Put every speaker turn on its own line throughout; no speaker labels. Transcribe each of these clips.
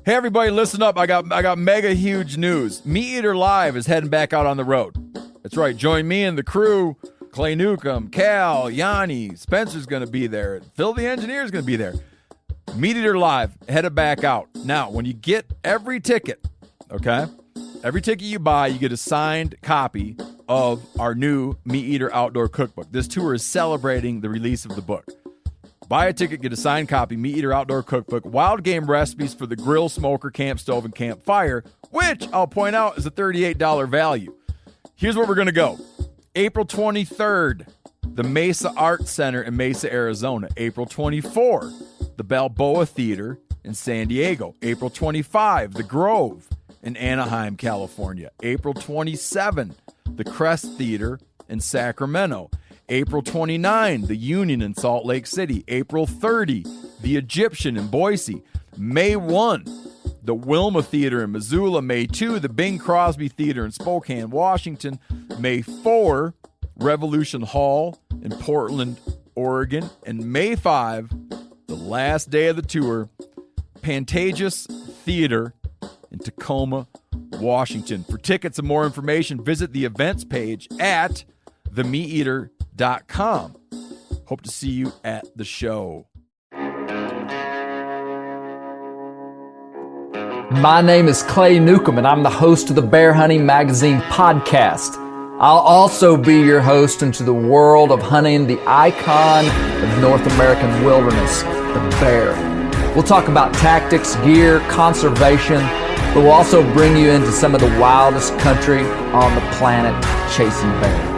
Hey everybody, listen up. I got mega huge news. Meat Eater Live is heading back out on the road. That's right. Join me and the crew. Clay Newcomb, Cal, Yanni, Spencer's going to be there. Phil the engineer's going to be there. Meat Eater Live headed back out. Now, when you get every ticket, okay? Every ticket you buy, you get a signed copy of our new Meat Eater Outdoor Cookbook. This tour is celebrating the release of the book. Buy a ticket, get a signed copy, Meat Eater Outdoor Cookbook, wild game recipes for the grill, smoker, camp stove, and campfire, which I'll point out is a $38 value. Here's where we're going to go. April 23rd, the Mesa Arts Center in Mesa, Arizona. April 24, the Balboa Theater in San Diego. April 25, the Grove in Anaheim, California. April 27, the Crest Theater in Sacramento. April 29, the Union in Salt Lake City. April 30, the Egyptian in Boise. May 1, the Wilma Theater in Missoula. May 2, the Bing Crosby Theater in Spokane, Washington. May 4, Revolution Hall in Portland, Oregon. And May 5, the last day of the tour, Pantages Theater in Tacoma, Washington. For tickets and more information, visit the events page at themeateater.com. Hope to see you at the show.
My name is Clay Newcomb, and I'm the host of the Bear Hunting Magazine podcast. I'll also be your host into the world of hunting the icon of North American wilderness, the bear. We'll talk about tactics, gear, conservation, but we'll also bring you into some of the wildest country on the planet chasing bear.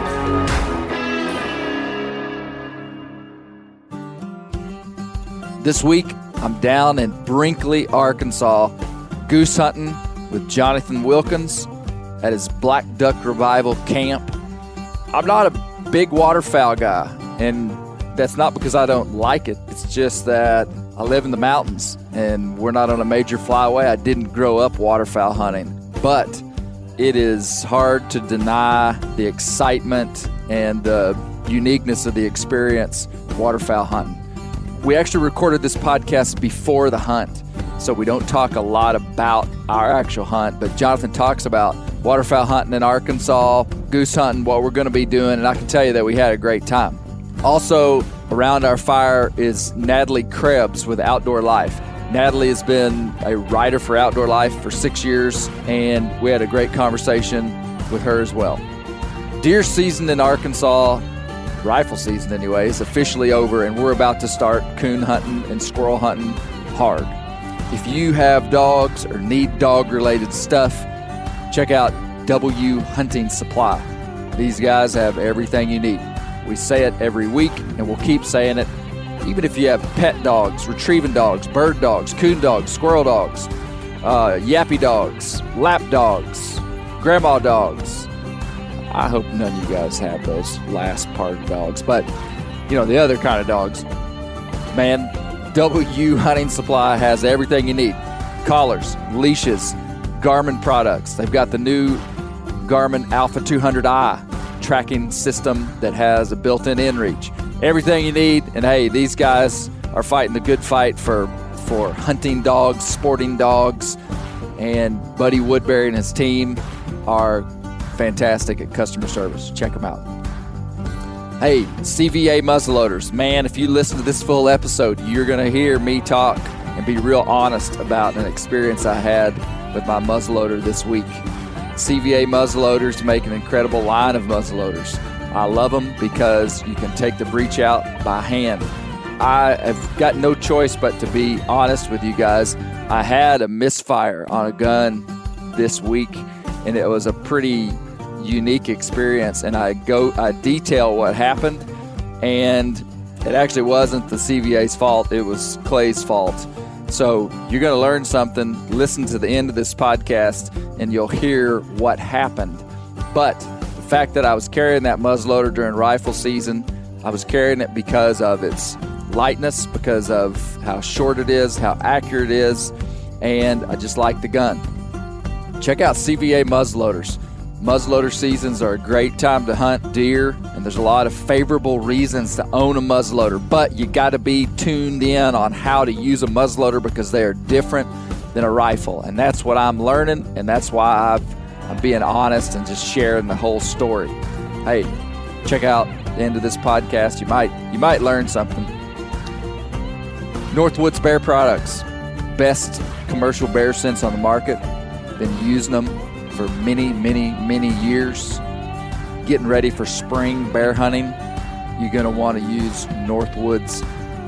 This week, I'm down in Brinkley, Arkansas, goose hunting with Jonathan Wilkins at his Black Duck Revival camp. I'm not a big waterfowl guy, and that's not because I don't like it. It's just that I live in the mountains, and we're not on a major flyway. I didn't grow up waterfowl hunting, but it is hard to deny the excitement and the uniqueness of the experience of waterfowl hunting. We actually recorded this podcast before the hunt, so we don't talk a lot about our actual hunt, but Jonathan talks about waterfowl hunting in Arkansas, goose hunting, what we're going to be doing, and I can tell you that we had a great time. Also, around our fire is Natalie Krebs with Outdoor Life. Natalie has been a writer for Outdoor Life for 6 years, and we had a great conversation with her as well. Deer season in Arkansas, rifle season anyway, is officially over, and we're about to start coon hunting and squirrel hunting hard. If you have dogs or need dog-related stuff, check out W Hunting Supply. These guys have everything you need. We say it every week, and we'll keep saying it. Even if you have pet dogs, retrieving dogs, bird dogs, coon dogs, squirrel dogs, yappy dogs, lap dogs, grandma dogs. I hope none of you guys have those last part dogs, but, you know, the other kind of dogs. Man, W Hunting Supply has everything you need. Collars, leashes, Garmin products. They've got the new Garmin Alpha 200i tracking system that has a built-in inReach. Everything you need, and hey, these guys are fighting the good fight for hunting dogs, sporting dogs, and Buddy Woodbury and his team are fantastic at customer service. Check them out. Hey, CVA muzzleloaders. Man, if you listen to this full episode, you're going to hear me talk and be real honest about an experience I had with my muzzleloader this week. CVA muzzleloaders make an incredible line of muzzleloaders. I love them because you can take the breech out by hand. I have got no choice but to be honest with you guys. I had a misfire on a gun this week, and it was a pretty unique experience, and I detail what happened, and it actually wasn't the CVA's fault, it was Clay's fault. So you're going to learn something. Listen to the end of this podcast and you'll hear what happened. But the fact that I was carrying that muzzleloader during rifle season, I was carrying it because of its lightness, because of how short it is, how accurate it is, and I just like the gun. Check out CVA muzzleloaders. Muzzleloader seasons are a great time to hunt deer, and there's a lot of favorable reasons to own a muzzleloader, but you got to be tuned in on how to use a muzzleloader because they are different than a rifle. And that's what I'm learning, and that's why I'm being honest and just sharing the whole story. Hey, check out the end of this podcast. You might learn something. Northwoods Bear Products, best commercial bear scents on the market. Been using them for many, many, many years. Getting ready for spring bear hunting, you're going to want to use Northwoods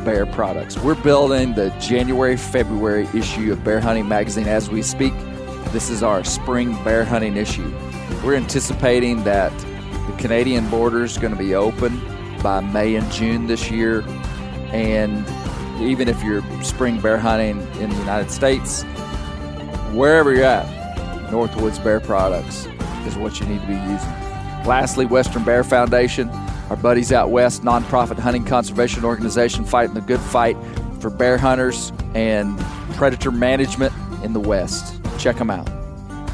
Bear Products. We're building the January-February issue of Bear Hunting Magazine as we speak. This is our spring bear hunting issue. We're anticipating that the Canadian border is going to be open by May and June this year. And even if you're spring bear hunting in the United States, wherever you're at, Northwoods Bear Products is what you need to be using. Lastly, Western Bear Foundation, our buddies out west, nonprofit hunting conservation organization fighting the good fight for bear hunters and predator management in the West. Check them out.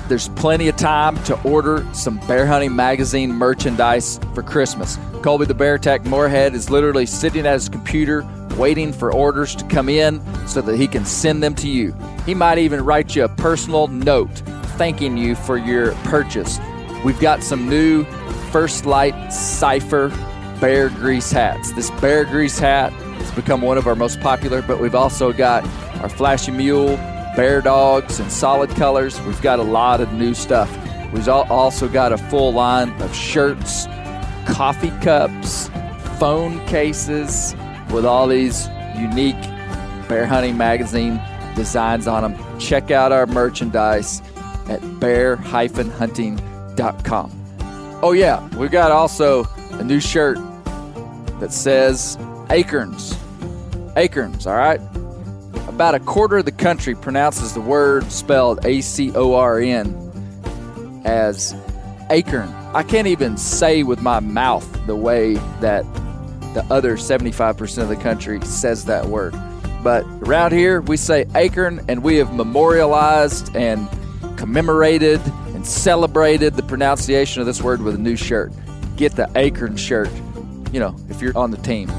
There's plenty of time to order some Bear Hunting Magazine merchandise for Christmas. Colby the Bear Tech Moorhead is literally sitting at his computer waiting for orders to come in so that he can send them to you. He might even write you a personal note thanking you for your purchase. We've got some new First Light Cypher bear grease hats. This bear grease hat has become one of our most popular, but we've also got our Flashy Mule, Bear Dogs, and solid colors. We've got a lot of new stuff. We've also got a full line of shirts, coffee cups, phone cases with all these unique Bear Hunting Magazine designs on them. Check out our merchandise at bear-hunting.com. Oh yeah, we've got also a new shirt that says Acorns. Acorns, all right? About a quarter of the country pronounces the word spelled A-C-O-R-N as acorn. I can't even say with my mouth the way that the other 75% of the country says that word. But around here, we say acorn, and we have memorialized and commemorated and celebrated the pronunciation of this word with a new shirt. Get the acorn shirt, if you're on the team.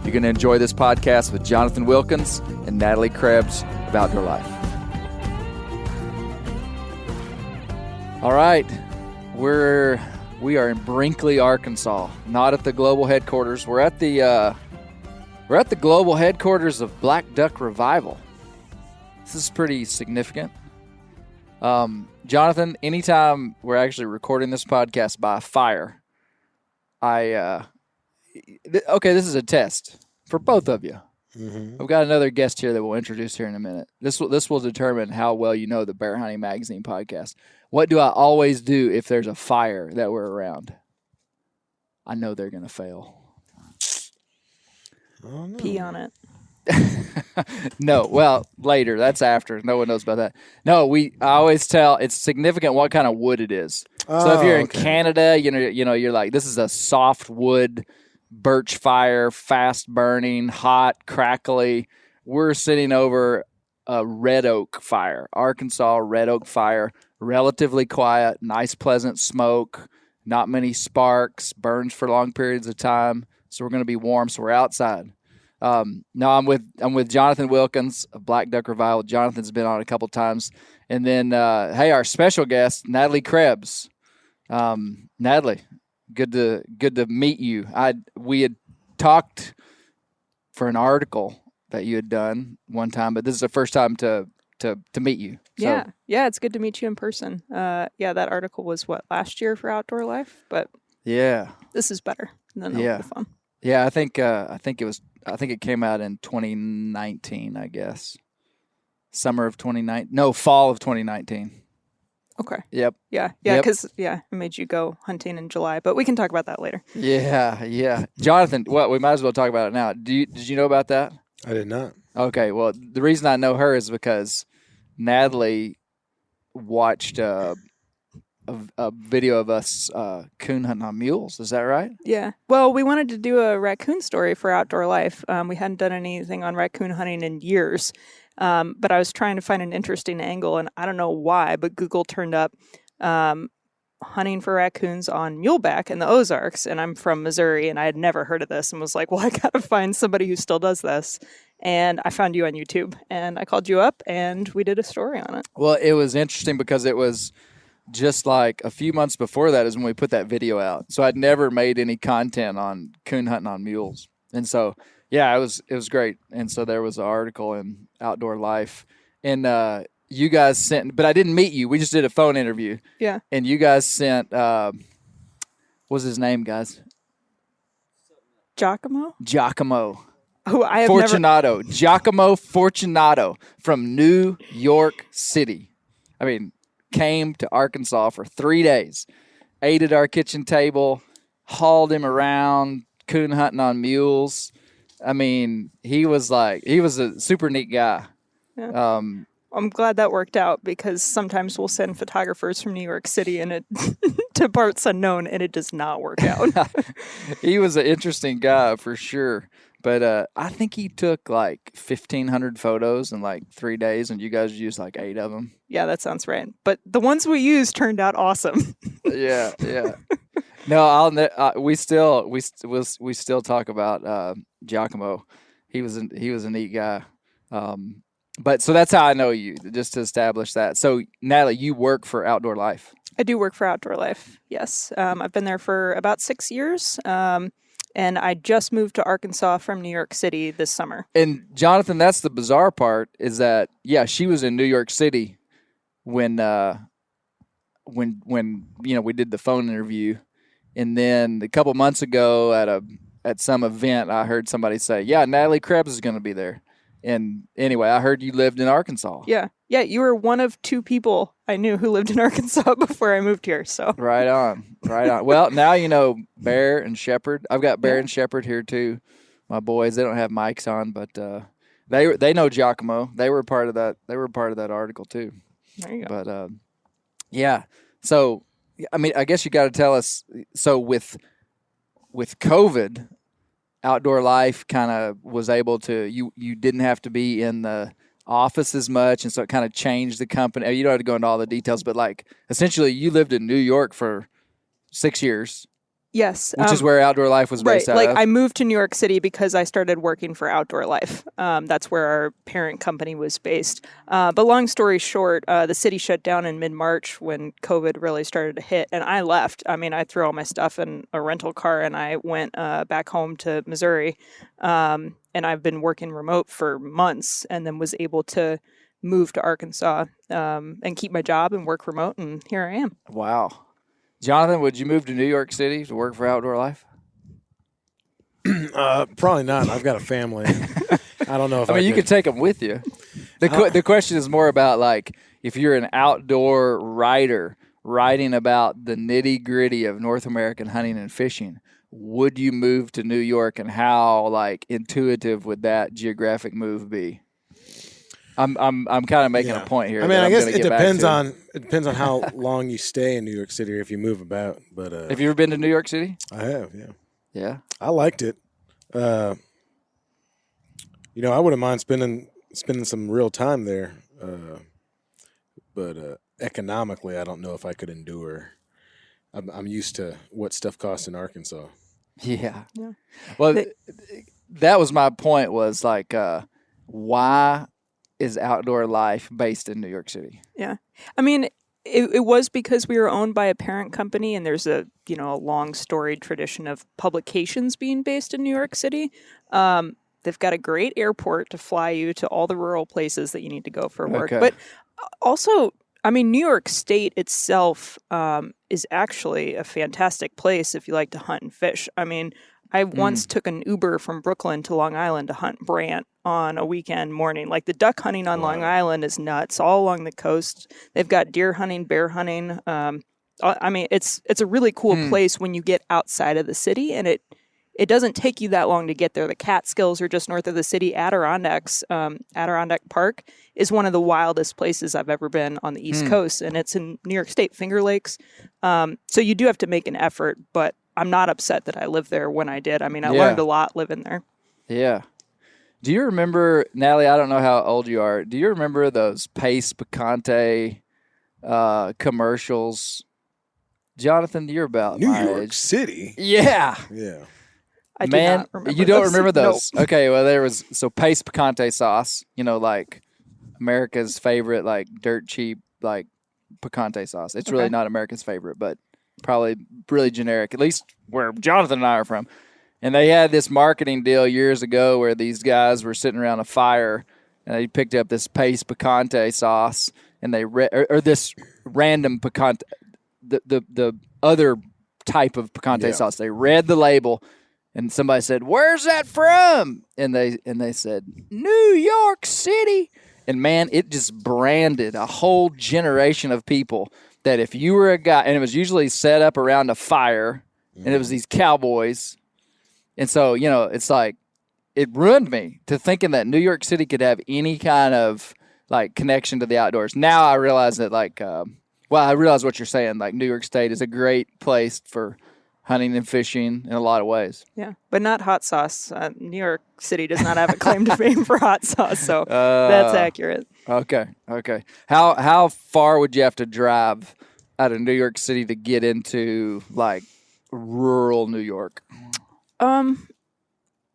You're going to enjoy this podcast with Jonathan Wilkins and Natalie Krebs of Outdoor Life. All right, we are in Brinkley, Arkansas, not at the global headquarters. We're at the global headquarters of Black Duck Revival. This is pretty significant. Jonathan, anytime we're actually recording this podcast by fire, this is a test for both of you. Mm-hmm. We've got another guest here that we'll introduce here in a minute. This will determine how well you know the Bear Hunting Magazine podcast. What do I always do if there's a fire that we're around? I know they're going to fail.
Oh, no.
Pee on it.
No, well, later. That's after. No one knows about that. No, I always tell it's significant what kind of wood it is. So if you're in Canada, you're like, this is a soft wood birch fire, fast burning, hot, crackly. We're sitting over a red oak fire, Arkansas red oak fire, relatively quiet, nice, pleasant smoke, not many sparks, burns for long periods of time. So we're going to be warm. So we're outside. Now I'm with Jonathan Wilkins of Black Duck Revival. Jonathan's been on a couple times, and then our special guest Natalie Krebs. Natalie, good to meet you. We had talked for an article that you had done one time, but this is the first time to meet you. So.
Yeah, it's good to meet you in person. That article was last year for Outdoor Life, but this is better than the fun.
Yeah, I think it came out in 2019, I guess. Summer of 2019. No, fall of 2019.
Okay.
Yep.
Yeah, because it made you go hunting in July, but we can talk about that later.
Yeah. Jonathan, we might as well talk about it now. Did you know about that?
I did not.
Okay, well, the reason I know her is because Natalie watched a video of us coon hunting on mules. Is that right?
Yeah. Well, we wanted to do a raccoon story for Outdoor Life. We hadn't done anything on raccoon hunting in years, but I was trying to find an interesting angle, and I don't know why, but Google turned up hunting for raccoons on muleback in the Ozarks, and I'm from Missouri, and I had never heard of this, and was like, well, I got to find somebody who still does this. and I found you on YouTube, and I called you up, and we did a story on it.
Well, it was interesting because it was just like a few months before that is when we put that video out. So I'd never made any content on coon hunting on mules. And so, yeah, it was great. And so there was an article in Outdoor Life. And you guys sent, but I didn't meet you. We just did a phone interview.
Yeah.
And you guys sent, what was his name, guys?
Giacomo?
Who I have Fortunato. Giacomo Fortunato from New York City. I mean, came to Arkansas for 3 days, ate at our kitchen table, hauled him around, coon hunting on mules. I mean, he was a super neat guy.
Yeah. I'm glad that worked out because sometimes we'll send photographers from New York City and it to parts unknown, and it does not work out.
He was an interesting guy for sure. But I think he took like 1,500 photos in like 3 days, and you guys used like 8 of them.
Yeah, that sounds right. But the ones we used turned out awesome.
Yeah. No, we still talk about Giacomo. He was a neat guy. But so that's how I know you, just to establish that. So Natalie, you work for Outdoor Life.
I do work for Outdoor Life. Yes, I've been there for about 6 years. And I just moved to Arkansas from New York City this summer.
And Jonathan, that's the bizarre part is that, yeah, she was in New York City when we did the phone interview. And then a couple months ago at some event, I heard somebody say, yeah, Natalie Krebs is going to be there. And anyway, I heard you lived in Arkansas.
Yeah, you were one of 2 people I knew who lived in Arkansas before I moved here. So
Right on. Well, now you know Bear and Shepherd. I've got Bear and Shepherd here too. My boys, they don't have mics on, but they know Giacomo. They were part of that. They were part of that article too.
There you go.
But yeah. So I mean, I guess you got to tell us. So with COVID, Outdoor Life kind of was able to, you didn't have to be in the office as much, and so it kind of changed the company. You don't have to go into all the details, but like essentially you lived in New York for 6 years.
Yes.
Which is where Outdoor Life was based out of.
I moved to New York City because I started working for Outdoor Life. That's where our parent company was based. But long story short, the city shut down in mid-March when COVID really started to hit, and I left. I mean, I threw all my stuff in a rental car, and I went back home to Missouri. And I've been working remote for months, and then was able to move to Arkansas and keep my job and work remote, and here I am.
Wow. Jonathan, would you move to New York City to work for Outdoor Life?
Probably not. I've got a family. I don't know if
you could take them with you. The question is more about like if you're an outdoor writer writing about the nitty-gritty of North American hunting and fishing, would you move to New York, and how like intuitive would that geographic move be? I'm kind of making a point here.
I mean, I guess it depends on how long you stay in New York City or if you move about. But
have you ever been to New York City?
I have, yeah.
Yeah,
I liked it. I wouldn't mind spending some real time there. But economically, I don't know if I could endure. I'm used to what stuff costs in Arkansas.
Yeah. Well, that was my point. Was like, why is Outdoor Life based in New York City?
Yeah. I mean, it was because we were owned by a parent company, and there's a long storied tradition of publications being based in New York City. They've got a great airport to fly you to all the rural places that you need to go for work. Okay. But also, I mean, New York State itself is actually a fantastic place if you like to hunt and fish. I mean, I once took an Uber from Brooklyn to Long Island to hunt brant on a weekend morning. Like, the duck hunting on Long Island is nuts, all along the coast. They've got deer hunting, bear hunting. I mean, it's a really cool place when you get outside of the city, and it doesn't take you that long to get there. The Catskills are just north of the city. Adirondack Park is one of the wildest places I've ever been on the East Coast, and it's in New York State, Finger Lakes. So you do have to make an effort, but I'm not upset that I lived there when I did. I mean, I learned a lot living there.
Yeah. Do you remember, Natalie, I don't know how old you are, do you remember those Pace Picante commercials? Jonathan, you're about
New
my
York
age.
City?
Yeah.
Yeah.
I do
Man,
not remember
you don't
those.
remember
Nope.
those? Okay, well, there was paste picante sauce. Like America's favorite, like dirt cheap, like picante sauce. It's really
Okay.
not America's favorite, but probably really generic. At least where Jonathan and I are from. And they had this marketing deal years ago where these guys were sitting around a fire and they picked up this paste picante sauce and they or this random picante, the other type of picante sauce. They read the label and somebody said, "Where's that from?" And they said, "New York City." And man, it just branded a whole generation of people that if you were a guy, and it was usually set up around a fire, and it was these cowboys. And so, it's like, it ruined me to thinking that New York City could have any kind of like connection to the outdoors. Now I realize that I realize what you're saying. Like New York State is a great place for hunting and fishing in a lot of ways.
Yeah, but not hot sauce. New York City does not have a claim to fame for hot sauce, so that's accurate.
Okay. How far would you have to drive out of New York City to get into like rural New York?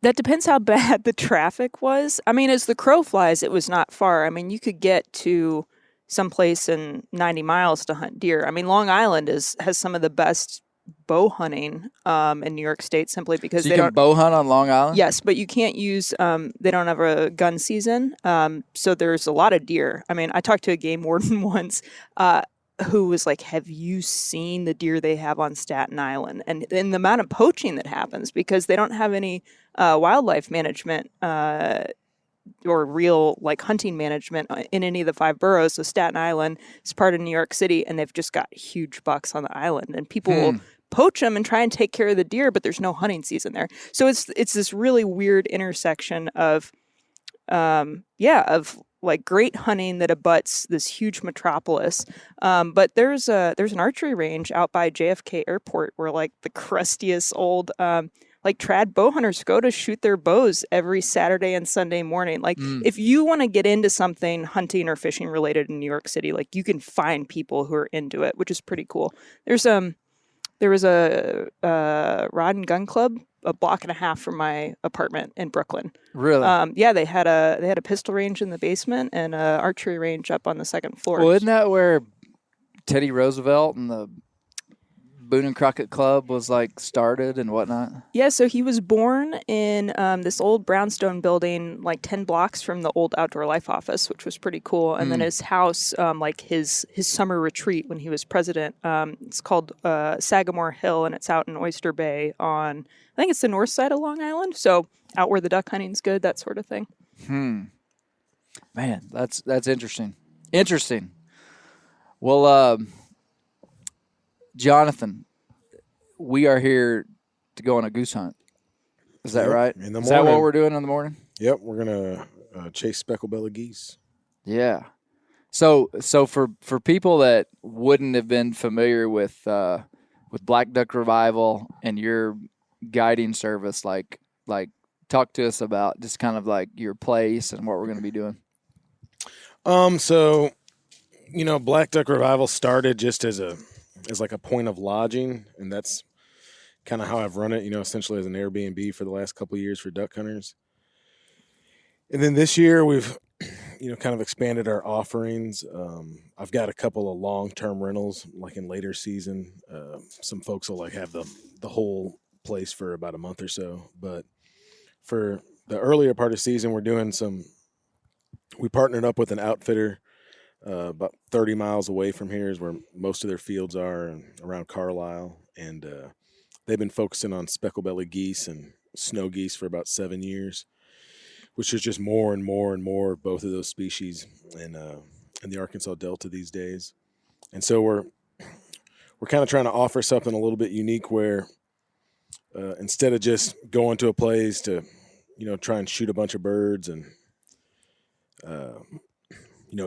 That depends how bad the traffic was. I mean, as the crow flies, it was not far. I mean, you could get to someplace in 90 miles to hunt deer. I mean, Long Island has some of the best bow hunting in New York State simply because
so you can bow hunt on Long Island?
Yes, but you can't use they don't have a gun season. So there's a lot of deer. I mean, I talked to a game warden once who was like, "Have you seen the deer they have on Staten Island?" And the amount of poaching that happens because they don't have any wildlife management or real like hunting management in any of the 5 boroughs. So Staten Island is part of New York City, and they've just got huge bucks on the island, and people will poach them and try and take care of the deer, but there's no hunting season there. So it's this really weird intersection of like great hunting that abuts this huge metropolis. But there's an archery range out by JFK Airport where like the crustiest old like trad bow hunters go to shoot their bows every Saturday and Sunday morning. Like if you want to get into something hunting or fishing related in New York City, like you can find people who are into it, which is pretty cool. There was a rod and gun club a block and a half from my apartment in Brooklyn.
Really?
Yeah, they had a pistol range in the basement and an archery range up on the second floor.
Well, isn't that where Teddy Roosevelt and the Boone and Crockett Club was like started and whatnot?
Yeah, so he was born in this old brownstone building like 10 blocks from the old Outdoor Life office, which was pretty cool. And then his house, like his summer retreat when he was president, it's called Sagamore Hill, and it's out in Oyster Bay on, I think it's the north side of Long Island. So out where the duck hunting's good, that sort of thing.
Man, that's interesting. Interesting. Well, Jonathan, we are here to go on a goose hunt. Is that right?
In the morning.
Is that what we're doing in the morning?
Yep, we're gonna chase speckled-bellied geese.
Yeah. So for people that wouldn't have been familiar with Black Duck Revival and your guiding service, like talk to us about just kind of like your place and what we're going to be doing.
So, Black Duck Revival started just as like a point of lodging, and that's kind of how I've run it, essentially as an Airbnb for the last couple of years for duck hunters. And then this year we've, kind of expanded our offerings. I've got a couple of long-term rentals, like in later season. Some folks will like have the whole place for about a month or so. But for the earlier part of the season, we partnered up with an outfitter about 30 miles away from here is where most of their fields are, and around Carlisle. And they've been focusing on speckled-bellied geese and snow geese for about 7 years, which is just more and more and more of both of those species in the Arkansas Delta these days. And so we're kind of trying to offer something a little bit unique where instead of just going to a place to, try and shoot a bunch of birds and,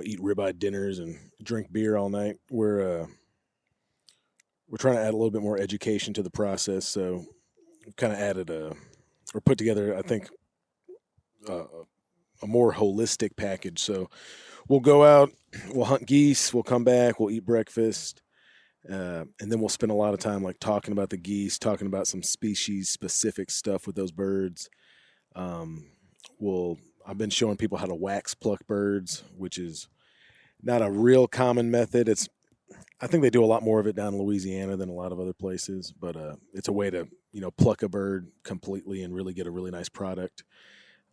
eat ribeye dinners and drink beer all night, we're trying to add a little bit more education to the process. So we've kind of added or put together, I think, a more holistic package. So we'll go out, we'll hunt geese, we'll come back, we'll eat breakfast, And then we'll spend a lot of time like talking about the geese, talking about some species specific stuff with those birds. I've been showing people how to wax pluck birds, which is not a real common method. I think they do a lot more of it down in Louisiana than a lot of other places, but it's a way to, pluck a bird completely and really get a really nice product.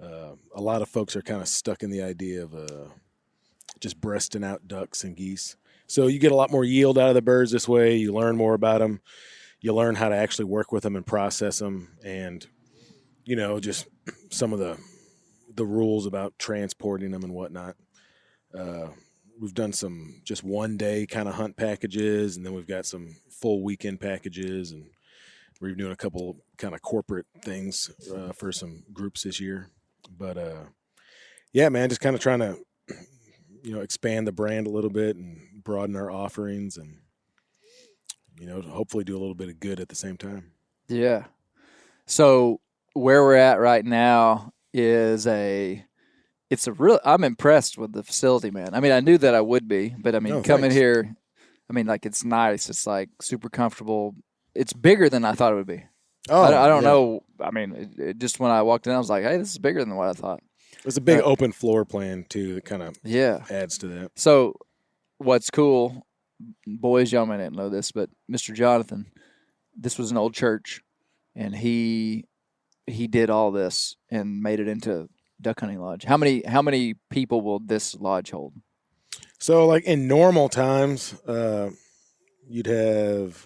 A lot of folks are kind of stuck in the idea of just breasting out ducks and geese. So you get a lot more yield out of the birds this way. You learn more about them. You learn how to actually work with them and process them, and just some of the rules about transporting them and whatnot. We've done some just 1 day kind of hunt packages, and then we've got some full weekend packages, and we're doing a couple kind of corporate things for some groups this year. But yeah, man, just kind of trying to expand the brand a little bit and broaden our offerings, and hopefully do a little bit of good at the same time.
Yeah. So where we're at right now is I'm impressed with the facility, man. I mean, I knew that I would be, but I mean, coming here, I mean, like, it's nice. It's like super comfortable. It's bigger than I thought it would be.
Oh,
I don't know. I mean, it just when I walked in, I was like, hey, this is bigger than what I thought.
It's a big open floor plan too that kind of adds to that.
So what's cool, boys, y'all might not know this, but Mr. Jonathan, this was an old church, and he did all this and made it into duck hunting lodge. How many people will this lodge hold?
So like in normal times, you'd have,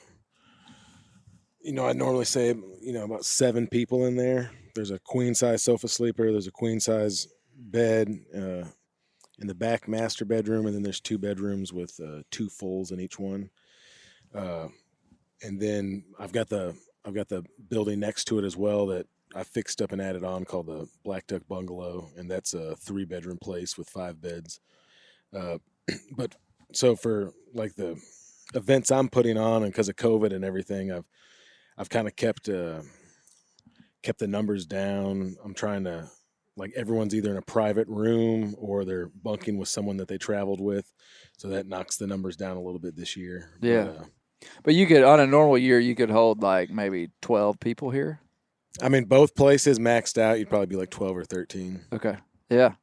I'd normally say, about 7 people in there. There's a queen size sofa sleeper. There's a queen size bed in the back master bedroom, and then there's 2 bedrooms with 2 fulls in each one. And then I've got the building next to it as well that I fixed up and added on, called the Black Duck Bungalow, and that's a 3-bedroom place with 5 beds. But so for like the events I'm putting on, and because of COVID and everything, I've kind of kept the numbers down. I'm trying to, like, everyone's either in a private room or they're bunking with someone that they traveled with, so that knocks the numbers down a little bit this year.
Yeah, but you could, on a normal year, you could hold like maybe 12 people here.
I mean, both places maxed out, you'd probably be like 12 or 13.
Okay. Yeah.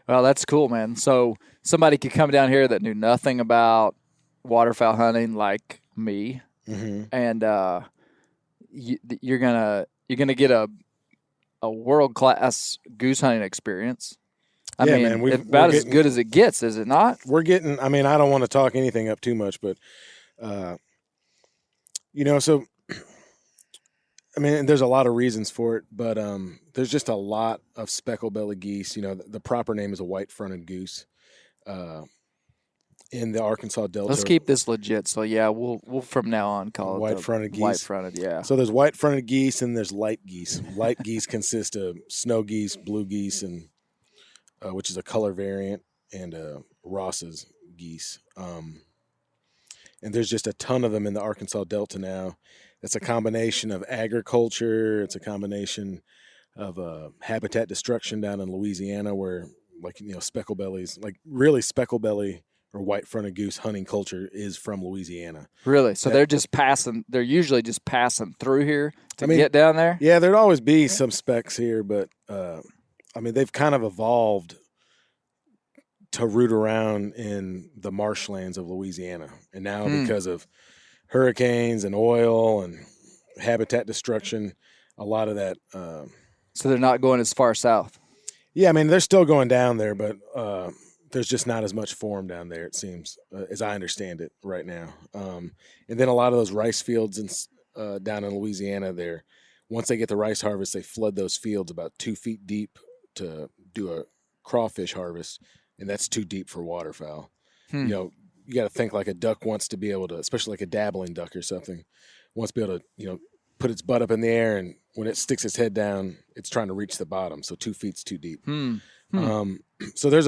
Well, that's cool, man. So somebody could come down here that knew nothing about waterfowl hunting, like me, and you're gonna get a world-class goose hunting experience. I mean, man, we're about as good as it gets, is it not?
We're getting. I mean, I don't want to talk anything up too much, but so. I mean, there's a lot of reasons for it, but there's just a lot of speckle-bellied geese. The proper name is a white-fronted goose in the Arkansas Delta.
Let's keep this legit. So, yeah, we'll from now on call it
white-fronted geese.
White-fronted, yeah.
So there's white-fronted geese and there's light geese. Light geese consist of snow geese, blue geese, and which is a color variant, and Ross's geese. And there's just a ton of them in the Arkansas Delta now. It's a combination of agriculture. It's a combination of habitat destruction down in Louisiana, where, like, speckle-bellies, like really speckle-belly or white-fronted goose hunting culture is from Louisiana.
Really? So they're just passing. They're usually just passing through here to get down there.
Yeah, there'd always be some specks here, but they've kind of evolved to root around in the marshlands of Louisiana, and now because of hurricanes and oil and habitat destruction, a lot of that.
So they're not going as far south.
Yeah, I mean, they're still going down there, but there's just not as much form down there, it seems, as I understand it right now. And then a lot of those rice fields down in Louisiana, once they get the rice harvest, they flood those fields about 2 feet deep to do a crawfish harvest, and that's too deep for waterfowl. You got to think like a duck wants to be able to, especially like a dabbling duck or something, wants to be able to, put its butt up in the air, and when it sticks its head down, it's trying to reach the bottom. So 2 feet's too deep. So there's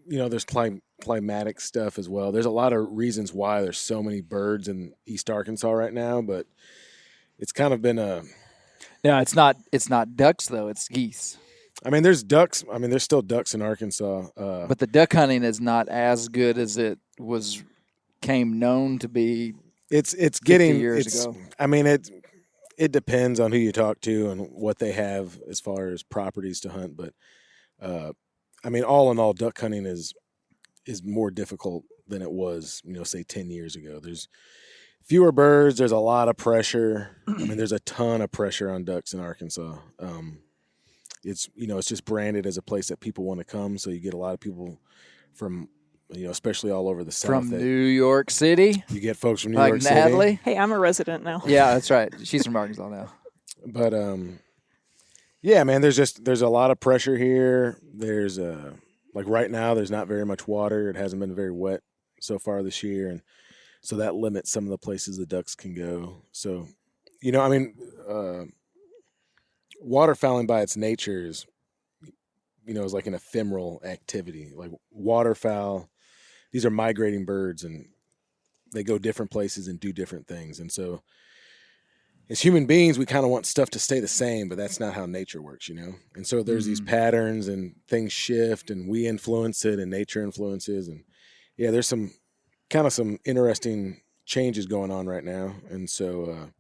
there's climatic stuff as well. There's a lot of reasons why there's so many birds in East Arkansas right now, but it's kind of been
No, it's not ducks though. It's geese.
I mean, there's ducks. I mean, there's still ducks in Arkansas.
But the duck hunting is not as good as it was became known to be
It's
50
getting
years
it's.
ago.
I mean, it depends on who you talk to and what they have as far as properties to hunt. But I mean, all in all, duck hunting is more difficult than it was, say 10 years ago. There's fewer birds. There's a lot of pressure. I mean, there's a ton of pressure on ducks in Arkansas. It's just branded as a place that people want to come. So you get a lot of people from, especially all over the South.
From New York City.
You get folks from New
like
York City.
Natalie.
Hey, I'm a resident now.
Yeah, that's right. She's from Arkansas now.
But yeah, man, there's a lot of pressure here. There's like right now there's not very much water. It hasn't been very wet so far this year, and so that limits some of the places the ducks can go. So, I mean, waterfowling by its nature is like an ephemeral activity. Like waterfowl, these are migrating birds, and they go different places and do different things. And so as human beings, we kind of want stuff to stay the same, but that's not how nature works, And so there's these patterns and things shift, and we influence it and nature influences. And yeah, there's some interesting changes going on right now. And so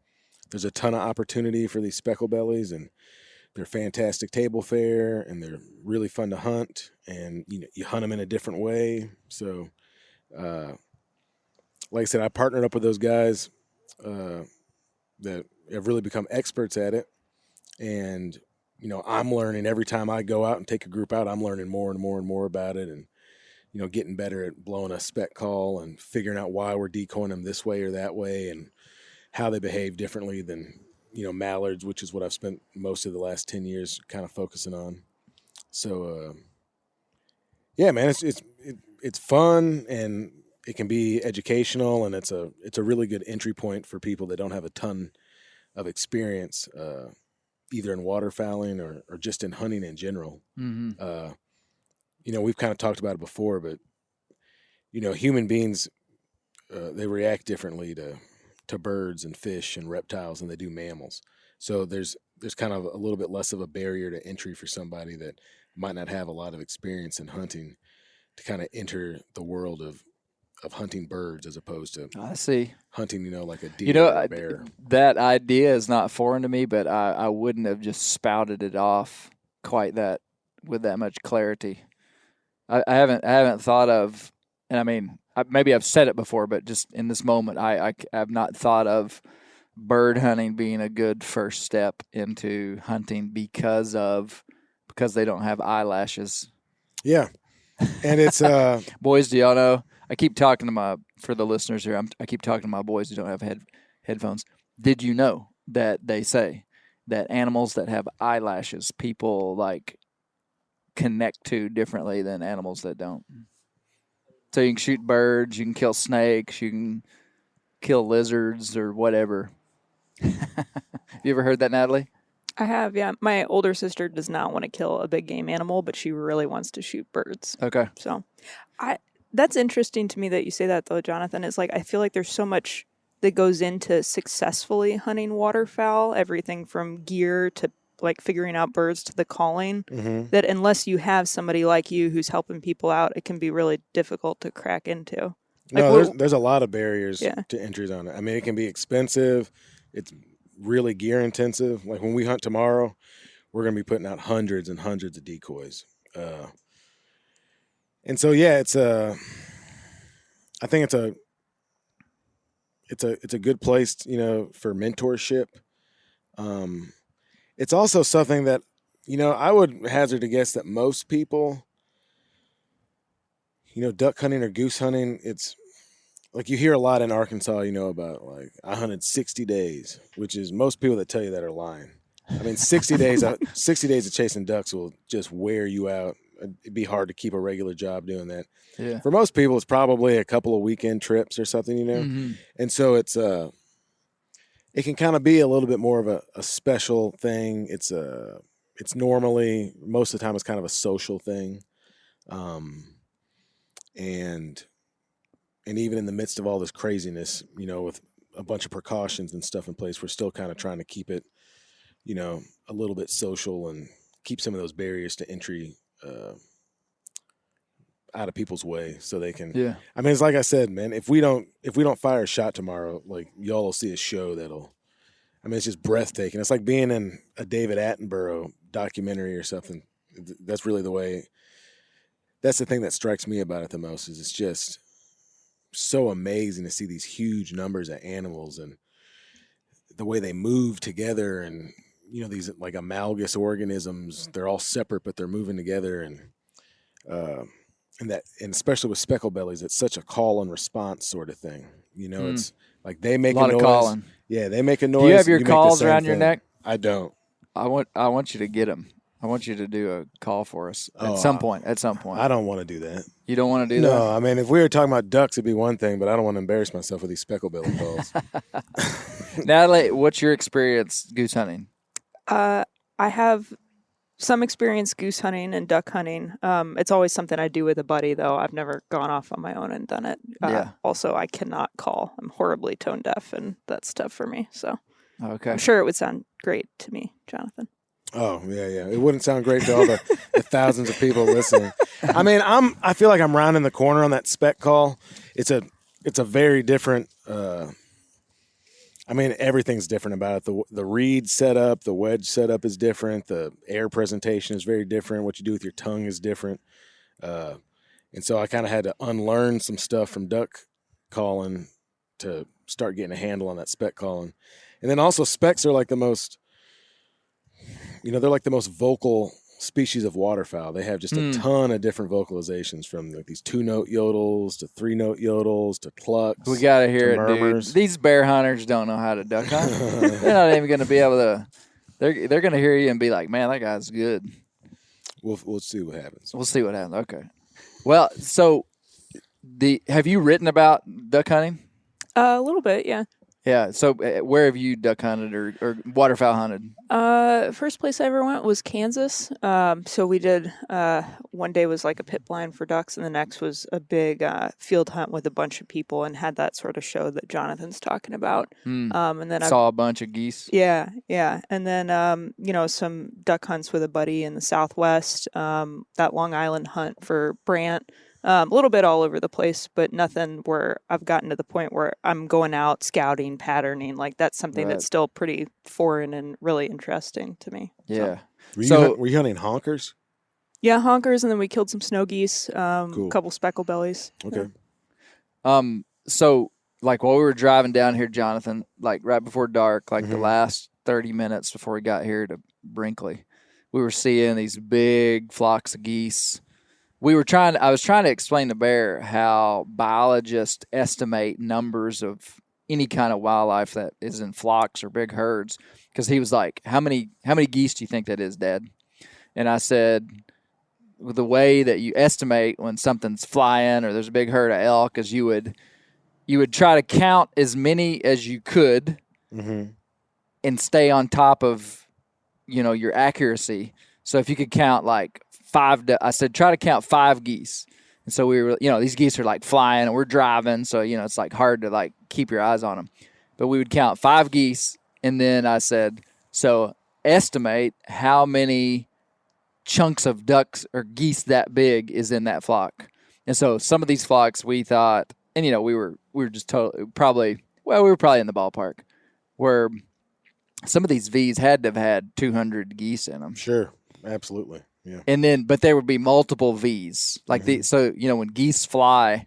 there's a ton of opportunity for these speckle bellies, and they're fantastic table fare, and they're really fun to hunt, and you hunt them in a different way. So like I said, I partnered up with those guys that have really become experts at it. And, I'm learning every time I go out and take a group out, I'm learning more and more and more about it, and, getting better at blowing a spec call and figuring out why we're decoying them this way or that way, and how they behave differently than, mallards, which is what I've spent most of the last 10 years kind of focusing on. So, yeah, man, it's fun, and it can be educational, and it's a really good entry point for people that don't have a ton of experience, either in waterfowling or just in hunting in general.
Mm-hmm.
We've kind of talked about it before, but human beings, they react differently to birds and fish and reptiles than they do mammals. So there's kind of a little bit less of a barrier to entry for somebody that might not have a lot of experience in hunting to kind of enter the world of hunting birds, as opposed to
I see
hunting, like a deer or a bear.
That idea is not foreign to me, but I wouldn't have just spouted it off quite with that much clarity. I haven't thought of, and I mean, maybe I've said it before, but just in this moment, I have not thought of bird hunting being a good first step into hunting because they don't have eyelashes.
Yeah, and it's
boys. Do y'all know? I keep talking to for the listeners here. I keep talking to my boys who don't have headphones. Did you know that they say that animals that have eyelashes, people connect to differently than animals that don't? So you can shoot birds, you can kill snakes, you can kill lizards or whatever. You ever heard that, Natalie?
I have, yeah. My older sister does not want to kill a big game animal, but she really wants to shoot birds.
Okay.
So that's interesting to me that you say that, though, Jonathan. It's I feel like there's so much that goes into successfully hunting waterfowl, everything from gear to figuring out birds to the calling, that unless you have somebody like you who's helping people out, it can be really difficult to crack into.
No, there's a lot of barriers to entries on it. I mean, it can be expensive. It's really gear intensive. Like when we hunt tomorrow, we're going to be putting out hundreds and hundreds of decoys. And so, yeah, I think it's a good place, for mentorship. It's also something that, I would hazard a guess that most people, duck hunting or goose hunting, it's you hear a lot in Arkansas, about I hunted 60 days, which is most people that tell you that are lying. I mean, 60 days of chasing ducks will just wear you out. It'd be hard to keep a regular job doing that.
Yeah.
For most people, it's probably a couple of weekend trips or something,
Mm-hmm.
And so it's it can kind of be a little bit more of a special thing. It's normally, most of the time, it's kind of a social thing, and even in the midst of all this craziness, with a bunch of precautions and stuff in place, we're still kind of trying to keep it, a little bit social and keep some of those barriers to entry out of people's way so they can.
Yeah.
I mean, it's like I said, man. If we don't fire a shot tomorrow, like y'all will see a show that'll. I mean, it's just breathtaking. It's like being in a David Attenborough documentary or something. That's really the way. That's the thing that strikes me about it the most is it's just so amazing to see these huge numbers of animals and the way they move together and, you know, these like amalgamous organisms, they're all separate, but they're moving together. And especially with speckle bellies, it's such a call and response sort of thing. You know, it's like they make a noise.
Of calling.
Yeah, they make a noise.
Do you have your
make the
calls
same
around your
thing.
neck?
I don't.
I want you to get them. I want you to do a call for us at some point. At some point.
I don't want to do that.
You don't want to do that?
No, I mean, if we were talking about ducks, it'd be one thing, but I don't want to embarrass myself with these speckle belly calls.
Natalie, what's your experience goose hunting?
I have some experience goose hunting and duck hunting. It's always something I do with a buddy, though. I've never gone off on my own and done it. Also, I cannot call. I'm horribly tone deaf, and that's tough for me. So
Okay.
I'm sure it would sound great to me, Jonathan.
Oh, yeah. It wouldn't sound great to all the thousands of people listening. I mean, I feel like I'm rounding the corner on that spec call. It's a very different I mean, everything's different about it. The reed setup, the wedge setup is different. The air presentation is very different. What you do with your tongue is different. And so I kind of had to unlearn some stuff from duck calling to start getting a handle on that spec calling. And then also specs are like the most, you know, they're like the most vocal species of waterfowl. They have just a ton of different vocalizations, from like these 2-note yodels to 3-note yodels to clucks.
We got to hear it,
murmurs.
dude. These bear hunters don't know how to duck hunt. They're not even going to be able to. They're going to hear you and be like, "Man, that guy's good."
We'll see what happens.
We'll see what happens. Okay. Well, so have you written about duck hunting?
A little bit, yeah.
Yeah. So where have you duck hunted or waterfowl hunted?
First place I ever went was Kansas. So we did, one day was like a pit blind for ducks, and the next was a big field hunt with a bunch of people, and had that sort of show that Jonathan's talking about. And then
Saw a bunch of geese.
Yeah. And then, some duck hunts with a buddy in the Southwest, that Long Island hunt for Brant. A little bit all over the place, but nothing where I've gotten to the point where I'm going out scouting, patterning. Like that's something that's still pretty foreign and really interesting to me.
Yeah.
So, were you hunting honkers?
Yeah, honkers, and then we killed some snow geese,
Cool.
a couple speckle bellies.
Okay.
So like while we were driving down here, Jonathan, like right before dark, like the last 30 minutes before we got here to Brinkley, we were seeing these big flocks of geese. I was trying to explain to Bear how biologists estimate numbers of any kind of wildlife that is in flocks or big herds. Because he was like, how many geese do you think that is, Dad? And I said, the way that you estimate when something's flying or there's a big herd of elk is you would try to count as many as you could and stay on top of, your accuracy. So if you could count like I said, try to count 5 geese. And so we were, these geese are like flying and we're driving. So, it's like hard to like keep your eyes on them. But we would count 5 geese. And then I said, so estimate how many chunks of ducks or geese that big is in that flock. And so some of these flocks we thought, and, we were just totally we were probably in the ballpark where some of these V's had to have had 200 geese in them.
Sure. Absolutely. Yeah.
And then, but there would be multiple V's. Like so when geese fly,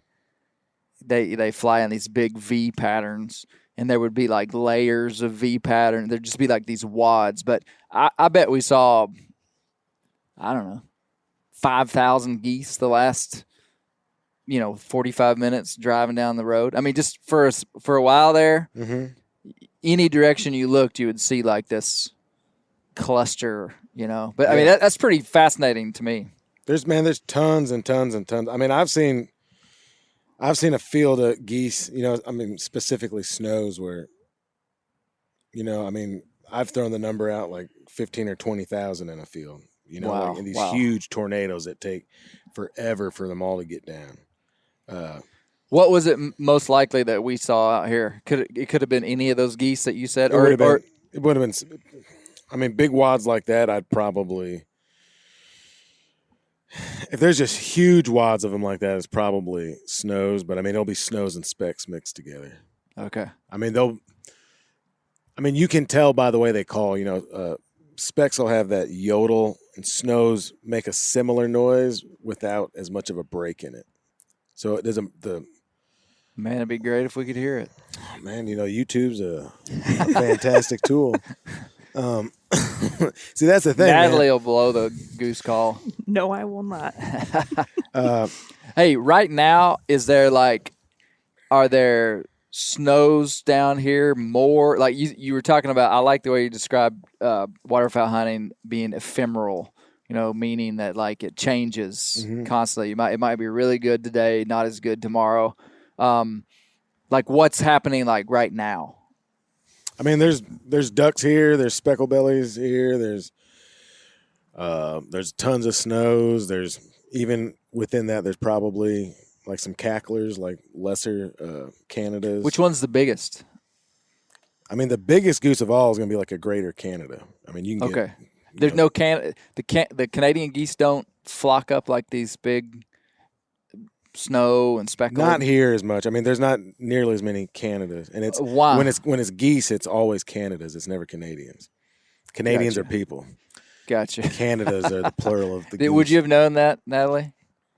they fly in these big V patterns, and there would be like layers of V pattern. There'd just be like these wads. But I bet we saw, 5,000 geese the last, 45 minutes driving down the road. I mean, just for a while there, any direction you looked, you would see like this cluster. But I mean that's pretty fascinating to me. There's
tons and tons and tons. I mean, I've seen a field of geese. Specifically snows where, I've thrown the number out like 15 or 20,000 in a field.
Wow.
Like in these huge tornadoes that take forever for them all to get down.
What was it most likely that we saw out here? It could have been any of those geese that you said,
it would have been. I mean, big wads like that, I'd probably If there's just huge wads of them like that, it's probably snows. But I mean, it'll be snows and specks mixed together.
Okay.
I mean, you can tell by the way they call. Specks will have that yodel, and snows make a similar noise without as much of a break in it. So there's
Man, it'd be great if we could hear it.
man, YouTube's a fantastic tool. See, that's the thing.
Natalie
man.
will blow the goose call.
No, I will not.
Hey, right now, are there snows down here more? Like you were talking about, I like the way you described waterfowl hunting being ephemeral, meaning that like it changes constantly. It might be really good today, not as good tomorrow. Like what's happening like right now?
I mean, there's ducks here, there's speckle bellies here, there's tons of snows. There's even within that, there's probably like some cacklers, like lesser Canadas.
Which one's the biggest?
I mean, the biggest goose of all is going to be like a greater Canada. I mean, you can get.
Okay. There's no the Canadian geese don't flock up like these big snow and speckled.
Not here as much. I mean, there's not nearly as many Canadas, and it's
Wow.
when it's geese, it's always Canadas. It's never Canadians. Canadians
Gotcha.
are people.
Gotcha.
Canadas are the plural of the geese.
Would you have known that, Natalie?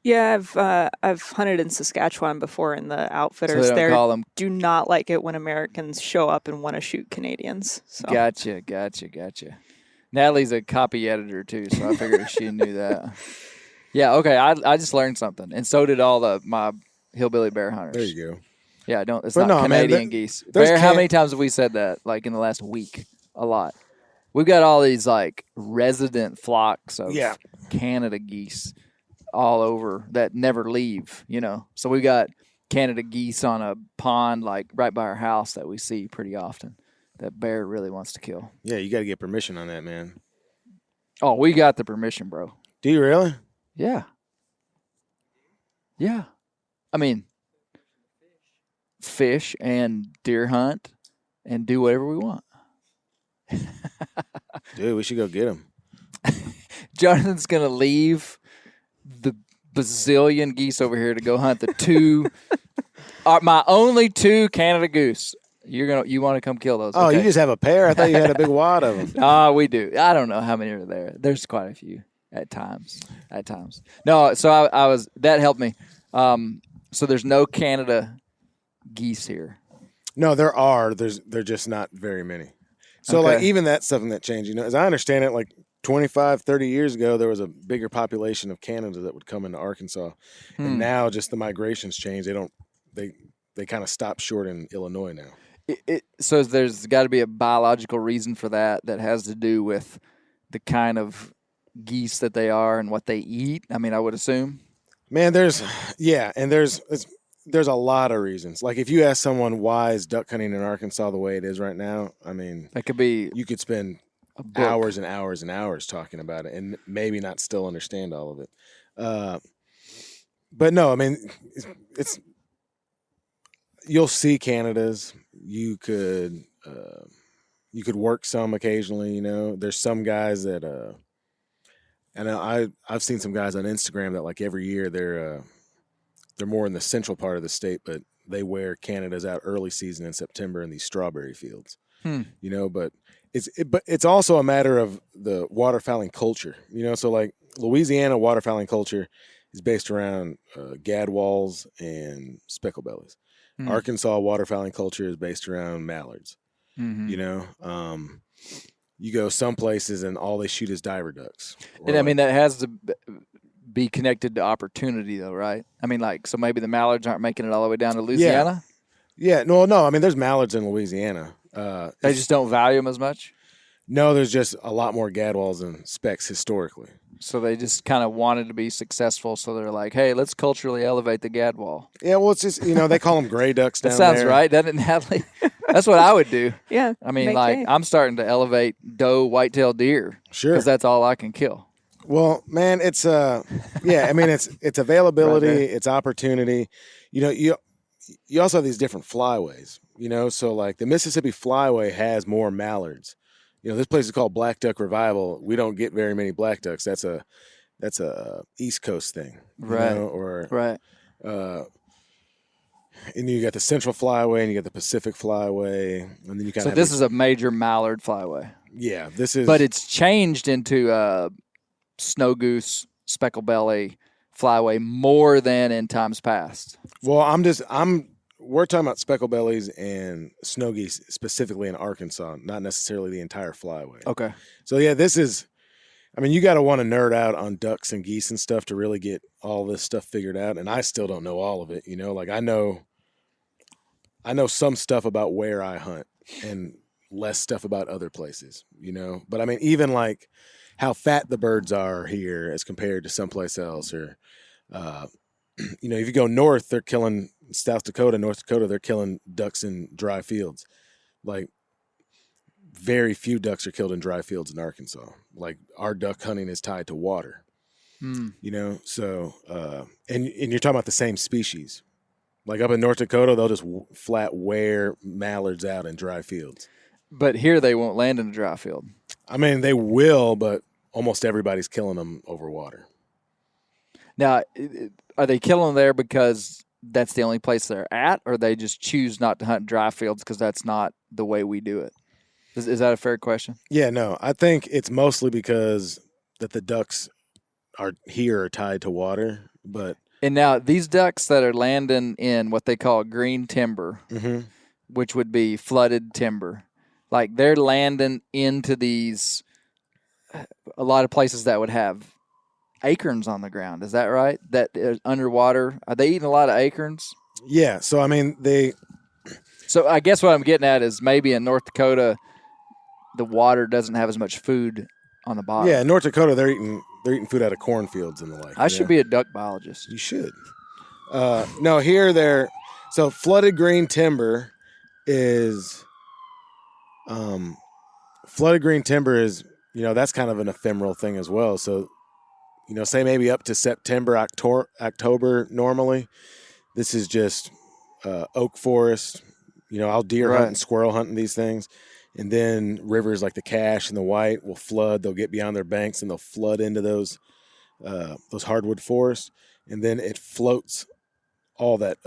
Yeah, I've hunted in Saskatchewan before, and the outfitters
So they don't
there
call them.
do not like it when Americans show up and want to shoot Canadians. So
Gotcha. Natalie's a copy editor too, so I figured she knew that. Yeah, okay. I just learned something, and so did all my hillbilly bear hunters.
There you go.
Yeah, it's
But
not
no, man,
Canadian geese.
there's
Bear, how many times have we said that? Like in the last week, a lot. We've got all these like resident flocks of
Yeah.
Canada geese all over that never leave. So we got Canada geese on a pond like right by our house that we see pretty often. That bear really wants to kill.
Yeah, you got to get permission on that, man.
Oh, we got the permission, bro.
Do you really?
Yeah. Yeah. I mean, fish and deer hunt and do whatever we want.
Dude, we should go get them.
Jonathan's going to leave the bazillion geese over here to go hunt the two, my only two Canada goose. You want to come kill those?
Oh,
okay.
you just have a pair? I thought you had a big wad of them.
We do. I don't know how many are there. There's quite a few at times. No, so I was that helped me. So there's no Canada geese here.
No, there are. They're just not very many. So,
Okay.
like, even that's something that changed. As I understand it, like 25, 30 years ago, there was a bigger population of Canada that would come into Arkansas. And now just the migrations changed. They kind of stopped short in Illinois now.
So there's got to be a biological reason for that has to do with the kind of geese that they are and what they eat. I mean, I would assume.
Man, there's a lot of reasons. Like if you ask someone why is duck hunting in Arkansas the way it is right now, I mean,
That could be
you could spend
a book.
hours and hours and hours talking about it and maybe not still understand all of it. But no, I mean, it's you'll see Canadas. You could work some occasionally. There's some guys that and I've seen some guys on Instagram that like every year they're more in the central part of the state, but they wear Canadas out early season in September in these strawberry fields. But it's also a matter of the waterfowling culture. So like Louisiana waterfowling culture is based around gadwalls and specklebellies. Arkansas waterfowling culture is based around mallards. You go some places and all they shoot is diver ducks.
And I mean, that has to be connected to opportunity, though, right? I mean, like, so maybe the mallards aren't making it all the way down to Louisiana?
Yeah. No. I mean, there's mallards in Louisiana.
They just don't value them as much?
No, there's just a lot more gadwalls and specks historically.
So they just kind of wanted to be successful, so they're like, hey, let's culturally elevate the gadwall.
Yeah, well, it's just, they call them gray ducks down
That sounds
there.
right, doesn't it, Natalie? That's what I would do.
yeah,
I mean,
make
like,
hay.
I'm starting to elevate doe white-tailed deer.
Sure.
Because that's all I can kill.
Well, man, it's I mean, it's availability,
Right there.
it's opportunity. You also have these different flyways. So like the Mississippi Flyway has more mallards. This place is called Black Duck Revival. We don't get very many black ducks. That's a that's a East Coast thing,
Right.
or
Right.
and you got the Central Flyway and you got the Pacific Flyway, and then you kind
So
of
this is a major mallard flyway,
yeah, this is
but it's changed into snow goose, speckled belly flyway more than in times past.
well, we're talking about speckled bellies and snow geese specifically in Arkansas, not necessarily the entire flyway.
Okay.
So yeah, this is. I mean, you got to want to nerd out on ducks and geese and stuff to really get all this stuff figured out. And I still don't know all of it. Like I know some stuff about where I hunt and less stuff about other places. But I mean, even like how fat the birds are here as compared to someplace else, or if you go north, they're killing South Dakota, North Dakota, they're killing ducks in dry fields. Like, very few ducks are killed in dry fields in Arkansas. Like, our duck hunting is tied to water. So and you're talking about the same species. Like up in North Dakota, they'll just flat wear mallards out in dry fields.
But here they won't land in a dry field.
I mean, they will, but almost everybody's killing them over water.
Now, are they killing them there because that's the only place they're at, or they just choose not to hunt dry fields because that's not the way we do it? Is that a fair question?
Yeah, no. I think it's mostly because that the ducks are tied to water.
And now these ducks that are landing in what they call green timber, which would be flooded timber, like they're landing into these a lot of places that would have acorns on the ground. Is that right? That is underwater. Are they eating a lot of acorns?
Yeah. So I mean,
So I guess what I'm getting at is maybe in North Dakota, the water doesn't have as much food on the bottom.
Yeah, in North Dakota, they're eating food out of cornfields and the like.
I should be a duck biologist.
You should. No, here so flooded green timber is that's kind of an ephemeral thing as well. So, say maybe up to September, October normally. This is just oak forest. I'll deer hunt and squirrel hunt in these things. And then rivers like the Cache and the White will flood. They'll get beyond their banks and they'll flood into those hardwood forests. And then it floats all that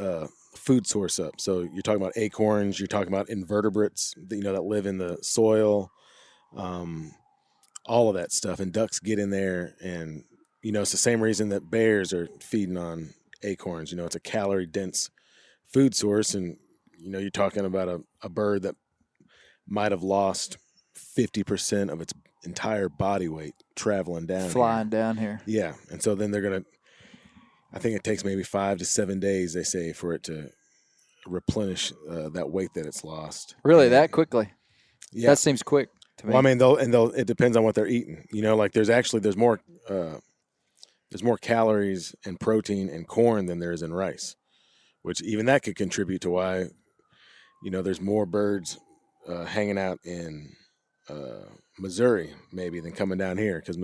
food source up. So you're talking about acorns. You're talking about invertebrates that live in the soil. All of that stuff. And ducks get in there. And, it's the same reason that bears are feeding on acorns. It's a calorie-dense food source. And, you're talking about a bird that might have lost 50% of its entire body weight traveling down
Flying down here.
Yeah. And so then I think it takes maybe 5 to 7 days, they say, for it to replenish that weight that it's lost.
Really, that quickly?
Yeah.
That seems quick to me.
Well, I mean, it depends on what they're eating. Like there's more calories and protein in corn than there is in rice, which even that could contribute to why, there's more birds hanging out in Missouri maybe than coming down here, because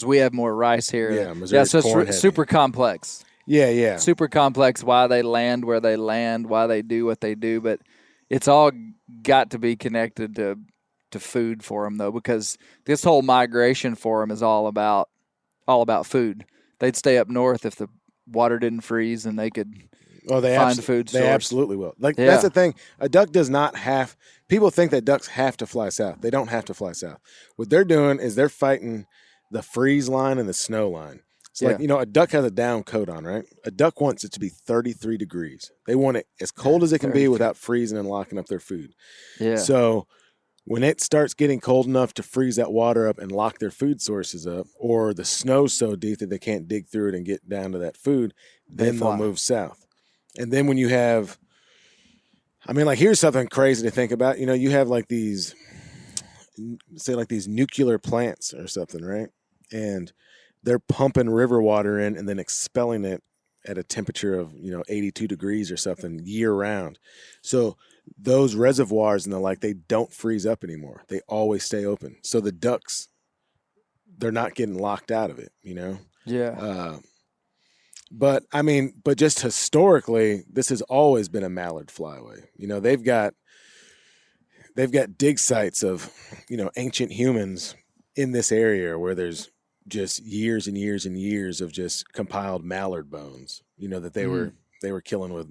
we have more rice here.
Yeah, Missouri's
so
corn
it's super complex.
Yeah.
Super complex why they land where they land, why they do what they do, but it's all got to be connected to food for them, though, because this whole migration for them is all about food. They'd stay up north if the water didn't freeze and they could find food source.
They absolutely will. That's the thing. A duck does not have – people think that ducks have to fly south. They don't have to fly south. What they're doing is they're fighting the freeze line and the snow line. So, a duck has a down coat on, right? A duck wants it to be 33 degrees. They want it as cold as it can be without freezing and locking up their food.
Yeah.
So when it starts getting cold enough to freeze that water up and lock their food sources up, or the snow's so deep that they can't dig through it and get down to that food, then they'll move south. And then when you have, here's something crazy to think about. You have these nuclear plants or something, right? And they're pumping river water in and then expelling it at a temperature of, 82 degrees or something year round. So those reservoirs and they don't freeze up anymore. They always stay open. So the ducks, they're not getting locked out of it,
Yeah.
But just historically, this has always been a mallard flyway. They've got dig sites of, ancient humans in this area where there's just years and years and years of just compiled mallard bones, that they were killing with,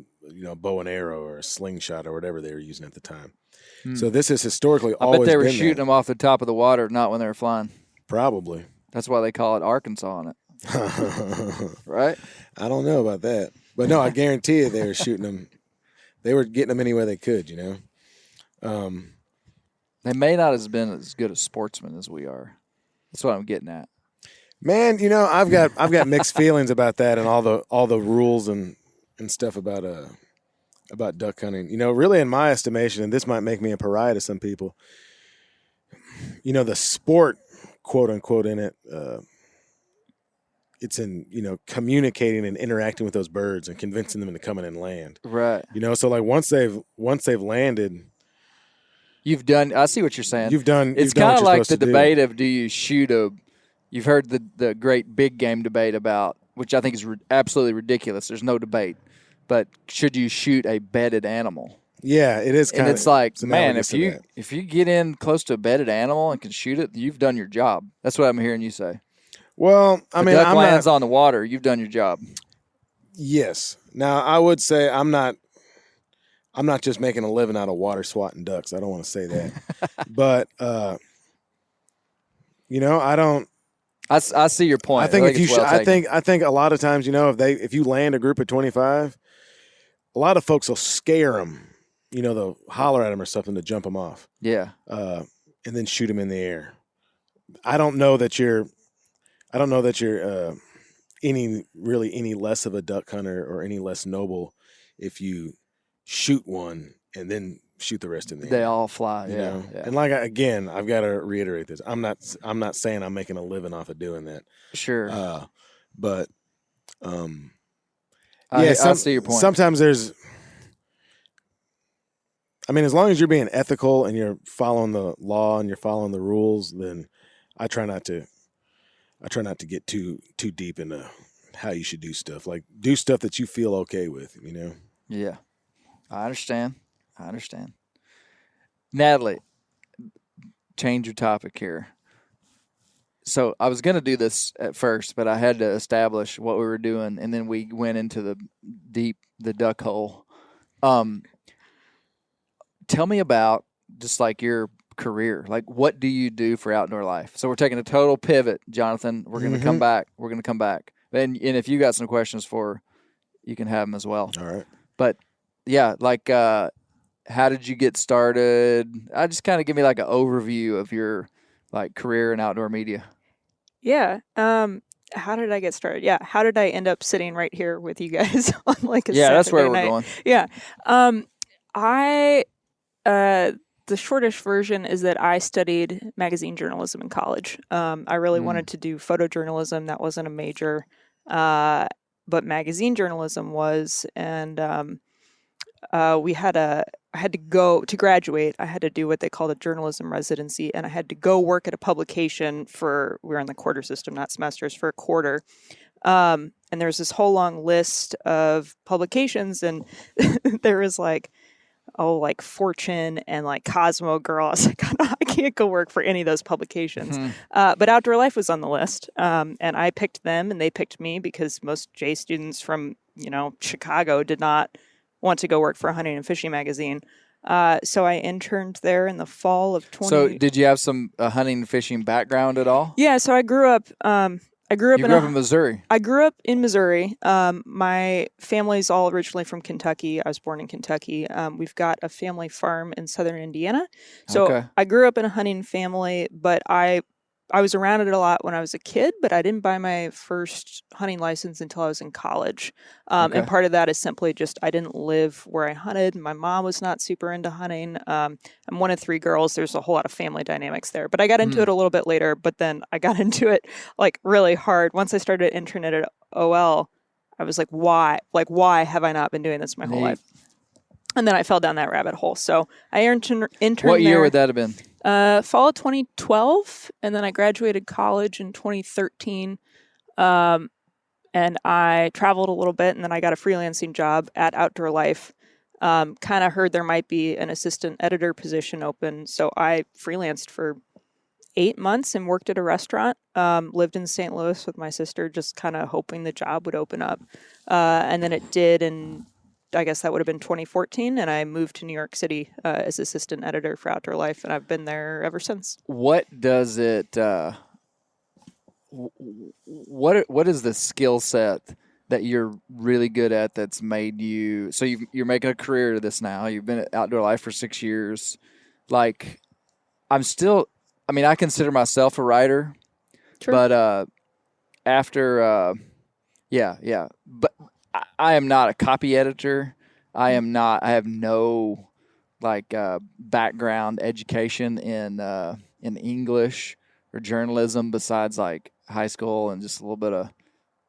bow and arrow or a slingshot or whatever they were using at the time. So this is historically
I
always
bet they were
been
shooting
that.
them off the top of the water, not when they were flying.
Probably.
That's why they call it Arkansas on it. Right?
I don't know about that. But no, I guarantee you they were shooting them. They were getting them any way they could,
They may not have been as good a sportsmen as we are. That's what I'm getting at.
Man, I've got mixed feelings about that and all the rules and stuff about duck hunting. Really in my estimation, and this might make me a pariah to some people, the sport, quote unquote, in it, it's in, communicating and interacting with those birds and convincing them to come in and land.
Right.
So like once they've landed,
I see what you're saying.
It's
kind of like the debate of, do you shoot you've heard the great big game debate about, which I think is absolutely ridiculous. There's no debate. But should you shoot a bedded animal?
Yeah, it is.
And it's like, man, if you get in close to a bedded animal and can shoot it, you've done your job. That's what I'm hearing you say.
Well,
duck lands on the water, you've done your job.
Yes. Now I would say I'm not just making a living out of water swatting ducks. I don't want to say that, but I don't.
I see your point.
I think I think a lot of times, if you land a group of 25, a lot of folks will scare them. They'll holler at them or something to jump them off.
Yeah.
And then shoot them in the air. I don't know that you're any less of a duck hunter or any less noble if you shoot one and then shoot the rest in the air.
They all fly.
You know?
Yeah.
And I've got to reiterate this. I'm not saying I'm making a living off of doing that.
Sure.
But
I see your point.
Sometimes there's. As long as you're being ethical and you're following the law and you're following the rules, then I try not to get too deep into how you should do stuff. Like, do stuff that you feel okay with,
Yeah. I understand. Natalie, change your topic here. So I was going to do this at first, but I had to establish what we were doing, and then we went into the duck hole. Tell me about just like your career. Like, what do you do for outdoor life? So we're taking a total pivot, Jonathan. We're going to come back. And if you got some questions you can have them as well.
All right.
But yeah, like, how did you get started? Just kind of give me like an overview of your like career in outdoor media.
Yeah. How did I get started? Yeah. How did I end up sitting right here with you guys on like a Saturday
that's where
night?
we're going.
Yeah. The shortish version is that I studied magazine journalism in college. I really wanted to do photojournalism. That wasn't a major, but magazine journalism was. And I had to go to graduate. I had to do what they called a journalism residency, and I had to go work at a publication we were in the quarter system, not semesters, for a quarter. And there's this whole long list of publications, and there was like Fortune and like Cosmo Girl. I was like, I can't go work for any of those publications. But Outdoor Life was on the list. And I picked them and they picked me because most J students from, Chicago did not want to go work for a hunting and fishing magazine. So I interned there in the fall of 20.
So did you have some hunting and fishing background at all?
Yeah. So I grew up, in
Missouri.
I grew up in Missouri. My family's all originally from Kentucky. I was born in Kentucky. We've got a family farm in southern Indiana. So I grew up in a hunting family, but I was around it a lot when I was a kid, but I didn't buy my first hunting license until I was in college. And part of that is simply just I didn't live where I hunted. My mom was not super into hunting. I'm one of 3 girls. There's a whole lot of family dynamics there. But I got into it a little bit later, but then I got into it like really hard. Once I started interning at OL, I was like, why? Like, why have I not been doing this my whole life? And then I fell down that rabbit hole. So I interned
What year would that have been?
Fall of 2012, and then I graduated college in 2013, and I traveled a little bit, and then I got a freelancing job at Outdoor Life. Kind of heard there might be an assistant editor position open, so I freelanced for 8 months and worked at a restaurant. Lived in St. Louis with my sister, just kind of hoping the job would open up. And then it did, and I guess that would have been 2014, and I moved to New York City as assistant editor for Outdoor Life, and I've been there ever since.
What does it? What is the skill set that you're really good at that's made you? So you're making a career of this now. You've been at Outdoor Life for 6 years. Like, I consider myself a writer,
Sure.
but but I am not a copy editor. I have no background education in English or journalism besides like high school and just a little bit of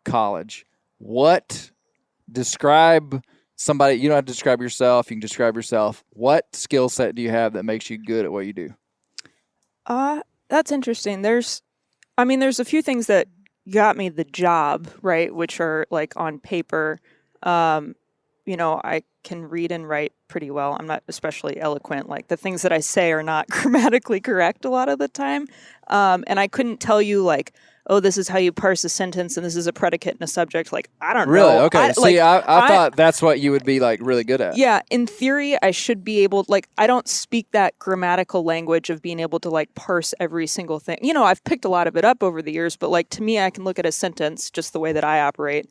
college. Describe somebody, you don't have to describe yourself, you can describe yourself. What skill set do you have that makes you good at what you do?
That's interesting. There's a few things that got me the job, right, which are like on paper. I can read and write pretty well. I'm not especially eloquent. Like the things that I say are not grammatically correct a lot of the time. And I couldn't tell you like, oh, this is how you parse a sentence and this is a predicate and a subject. Like, I don't
really?
know.
Okay. I thought that's what you would be like really good at.
Yeah. In theory, I should be able, like, I don't speak that grammatical language of being able to like parse every single thing. I've picked a lot of it up over the years, but like to me, I can look at a sentence just the way that I operate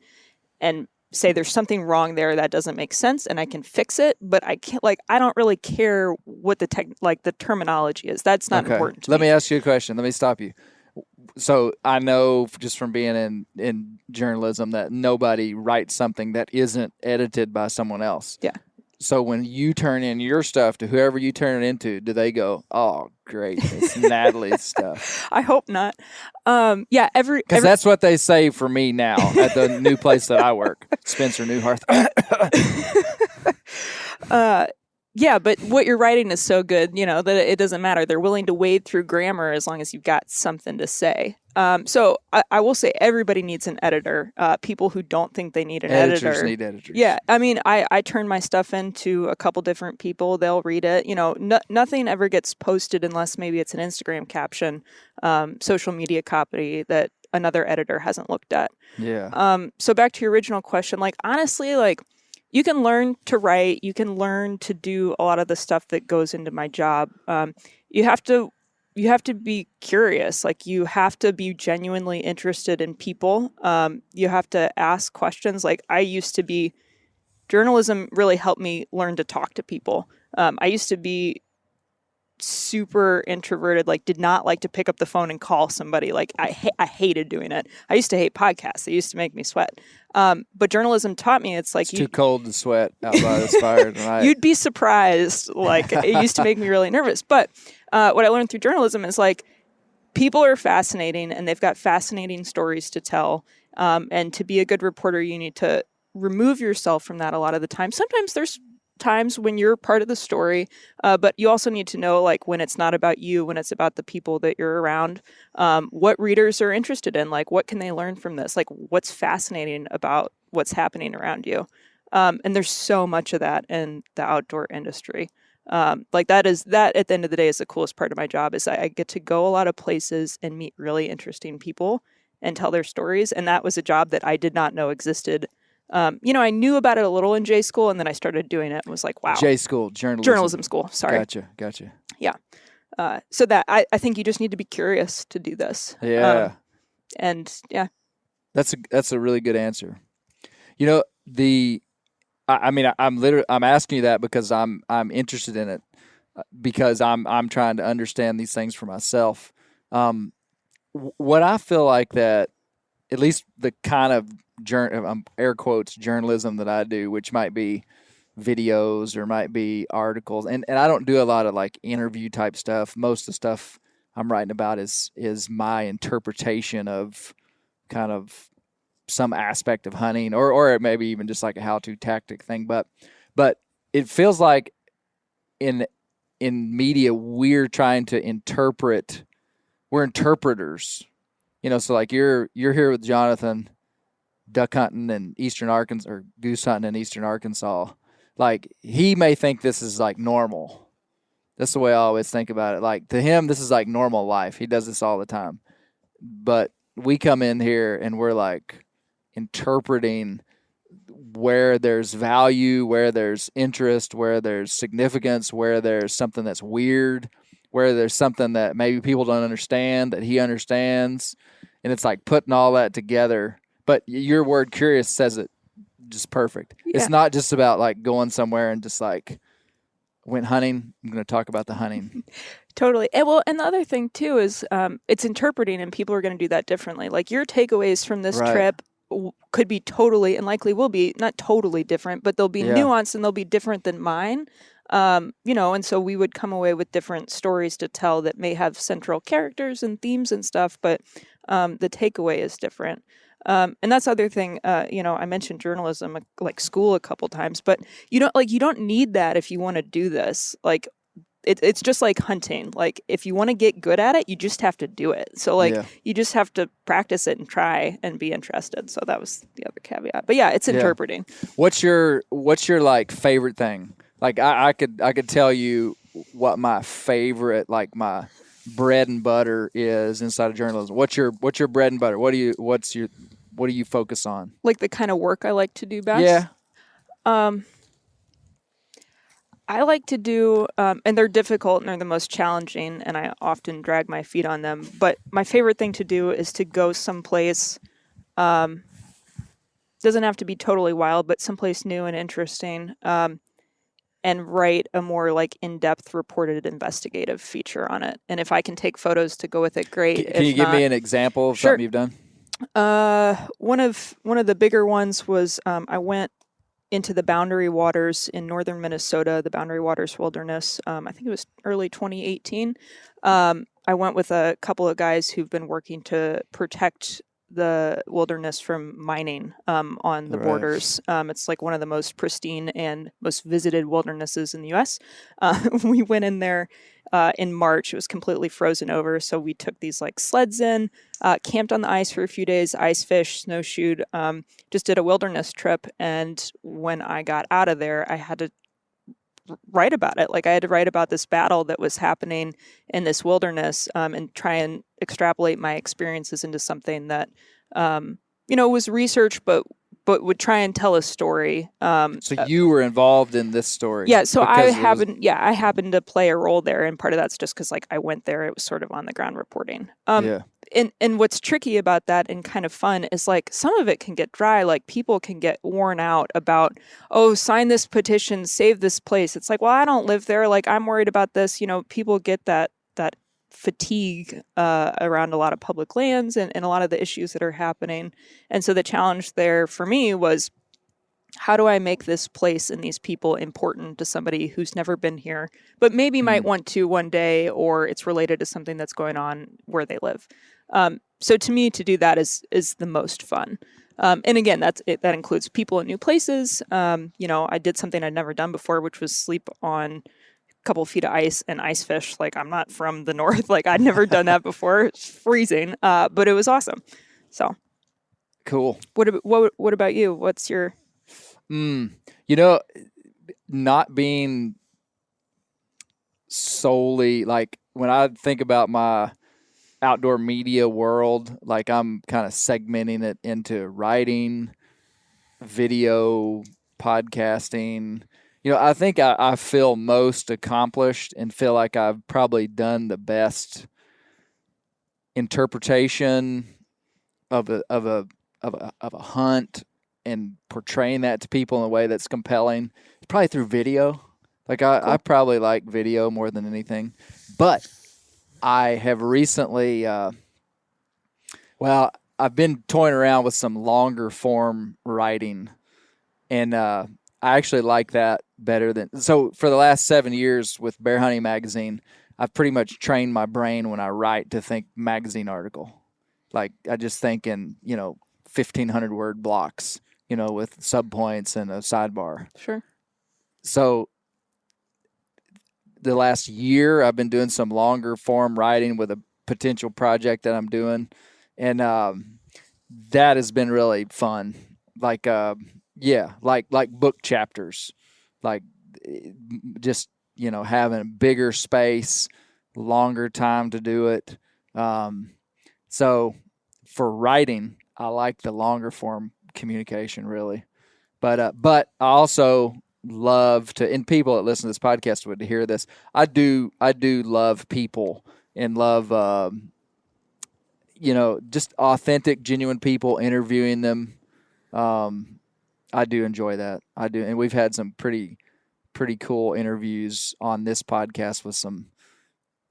and say there's something wrong there that doesn't make sense and I can fix it, but I can't, like, I don't really care what the terminology is. That's not important to me.
Let me ask you a question. Let me stop you. So I know just from being in journalism that nobody writes something that isn't edited by someone else.
Yeah.
So when you turn in your stuff to whoever you turn it into, do they go, "Oh, great, it's Natalie's stuff"?
I hope not. Yeah,
because that's what they say for me now at the new place that I work, Spencer Newhart.
Yeah, but what you're writing is so good, that it doesn't matter. They're willing to wade through grammar as long as you've got something to say. So I will say everybody needs an editor. People who don't think they need an editor.
Editors need editors.
Yeah, I turn my stuff into a couple different people. They'll read it. Nothing ever gets posted unless maybe it's an Instagram caption, social media copy that another editor hasn't looked at.
Yeah.
So back to your original question, like, honestly, like, you can learn to write. You can learn to do a lot of the stuff that goes into my job. You have to be curious. Like, you have to be genuinely interested in people. You have to ask questions. Like, journalism really helped me learn to talk to people. I used to be super introverted, like did not like to pick up the phone and call somebody. Like I hated doing it. I used to hate podcasts. They used to make me sweat. But journalism taught me it's like
it's too cold to sweat out by this fire tonight.
You'd be surprised. Like it used to make me really nervous. But what I learned through journalism is like people are fascinating and they've got fascinating stories to tell. And to be a good reporter, you need to remove yourself from that a lot of the time. Sometimes there's times when you're part of the story, but you also need to know like when it's not about you, when it's about the people that you're around, what readers are interested in, like what can they learn from this, like what's fascinating about what's happening around you. And there's so much of that in the outdoor industry. Like that at the end of the day is the coolest part of my job is I get to go a lot of places and meet really interesting people and tell their stories. And that was a job that I did not know existed. I knew about it a little in J school, and then I started doing it and was like, wow.
J school, journalism
school, sorry.
Gotcha.
Yeah. So that I think you just need to be curious to do this.
Yeah.
And yeah.
That's a really good answer. I'm asking you that because I'm interested in it because I'm trying to understand these things for myself. What I feel like that, at least the kind of air quotes journalism that I do, which might be videos or might be articles, and I don't do a lot of like interview type stuff. Most of the stuff I'm writing about is my interpretation of kind of some aspect of hunting, or maybe even just like a how-to tactic thing. But it feels like in media we're trying to interpret. We're interpreters, So like you're here with Jonathan, duck hunting in eastern Arkansas or goose hunting in eastern Arkansas. Like he may think this is like normal, That's the way I always think about it. Like, to him, this is like normal life. He does this all the time. But we come in here and we're like interpreting where there's value, where there's interest, where there's significance, where there's something that's weird, where there's something that maybe people don't understand that he understands. And it's like putting all that together. But your word curious says it just perfect.
Yeah.
It's not just about like going somewhere and just like went hunting. I'm going to talk about the hunting.
Totally. And the other thing too is it's interpreting, and people are going to do that differently. Like your takeaways from this
Right.
trip could be totally, and likely will be, not totally different, but they'll be nuanced and they'll be different than mine. And so we would come away with different stories to tell that may have central characters and themes and stuff, but the takeaway is different. And that's the other thing, I mentioned journalism, like school a couple times, but you don't need that if you want to do this. Like, it's just like hunting. Like, if you want to get good at it, you just have to do it. So you just have to practice it and try and be interested. So that was the other caveat. But yeah, it's interpreting.
What's your like favorite thing? Like I could tell you what my favorite, like my bread and butter is inside of journalism. What's your bread and butter? What do you focus on?
Like the kind of work I like to do best?
Yeah.
I like to do, and they're difficult and they're the most challenging, and I often drag my feet on them. But my favorite thing to do is to go someplace, doesn't have to be totally wild, but someplace new and interesting, and write a more like in-depth reported investigative feature on it. And if I can take photos to go with it, great.
Can you give me an example of something you've done?
One of the bigger ones was I went into the Boundary Waters in northern Minnesota, the Boundary Waters Wilderness. I think it was early 2018. I went with a couple of guys who've been working to protect the wilderness from mining on the borders. It's like one of the most pristine and most visited wildernesses in the U.S. We went in there in March. It was completely frozen over, so we took these like sleds in, camped on the ice for a few days, ice fished, snowshoed, just did a wilderness trip. And when I got out of there, I had to write about it. Like, I had to write about this battle that was happening in this wilderness, and try and extrapolate my experiences into something that, was research, but would try and tell a story.
So you were involved in this story.
Yeah. So I happened to play a role there. And part of that's just because like I went there, it was sort of on the ground reporting. And what's tricky about that and kind of fun is like some of it can get dry. Like people can get worn out about, oh, sign this petition, save this place. It's like, well, I don't live there. Like, I'm worried about this. People get that fatigue around a lot of public lands and a lot of the issues that are happening. And so the challenge there for me was, how do I make this place and these people important to somebody who's never been here, but maybe might want to one day, or it's related to something that's going on where they live. So to me, to do that is the most fun. And again, that includes people in new places. I did something I'd never done before, which was sleep on a couple of feet of ice and ice fish. Like, I'm not from the north. Like, I'd never done that before. It's freezing, but it was awesome. So
cool.
What about you? What's your...
Not being solely, like, when I think about my outdoor media world, like, I'm kind of segmenting it into writing, video, podcasting. I think I feel most accomplished and feel like I've probably done the best interpretation of a hunt and portraying that to people in a way that's compelling. It's probably through video. Like, I probably like video more than anything. But I have recently, I've been toying around with some longer form writing, and I actually like that better than. So for the last 7 years with Bear Hunting Magazine, I've pretty much trained my brain when I write to think magazine article. Like, I just think in 1,500 word blocks, with subpoints and a sidebar.
Sure. So
the last year, I've been doing some longer form writing with a potential project that I'm doing, and that has been really fun. Like, like book chapters, like just having a bigger space, longer time to do it. So for writing, I like the longer form communication really. But I also love to, and people that listen to this podcast would hear this. I do love people and love, just authentic, genuine people, interviewing them. I do enjoy that. I do. And we've had some pretty cool interviews on this podcast with some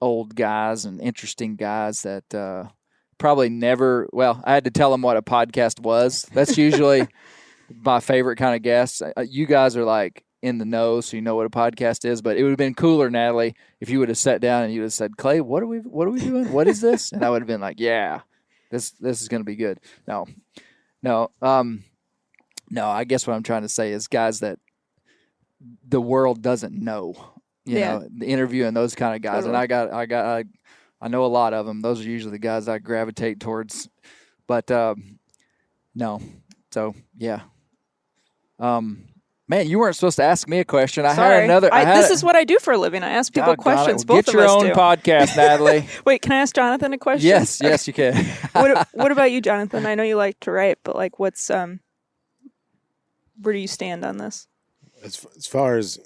old guys and interesting guys that probably never, well, I had to tell them what a podcast was. That's usually my favorite kind of guests. You guys are like in the know, so you know what a podcast is, but it would have been cooler, Natalie, if you would have sat down and you would have said, Clay, what are we doing? What is this? And I would have been like, yeah, this is going to be good. No, I guess what I'm trying to say is guys that the world doesn't know, you know, the interview and those kind of guys. Totally. And I know a lot of them. Those are usually the guys I gravitate towards, but, no. So yeah. Man, you weren't supposed to ask me a question.
Sorry. This is what I do for a living. I ask people questions. Both
Get your own podcast, Natalie.
Wait, can I ask Jonathan a question?
Yes, you can.
What about you, Jonathan? I know you like to write, but like, what's where do you stand on this?
As far as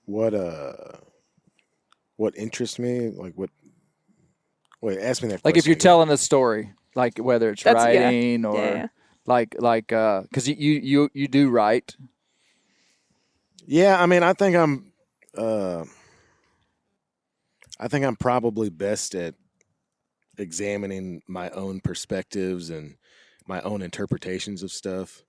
what interests me, like what? Wait, ask me that.
Like if you're telling a story, like whether it's writing or.
Yeah.
Like, because you do write.
Yeah, I mean, I think I'm probably best at examining my own perspectives and my own interpretations of stuff.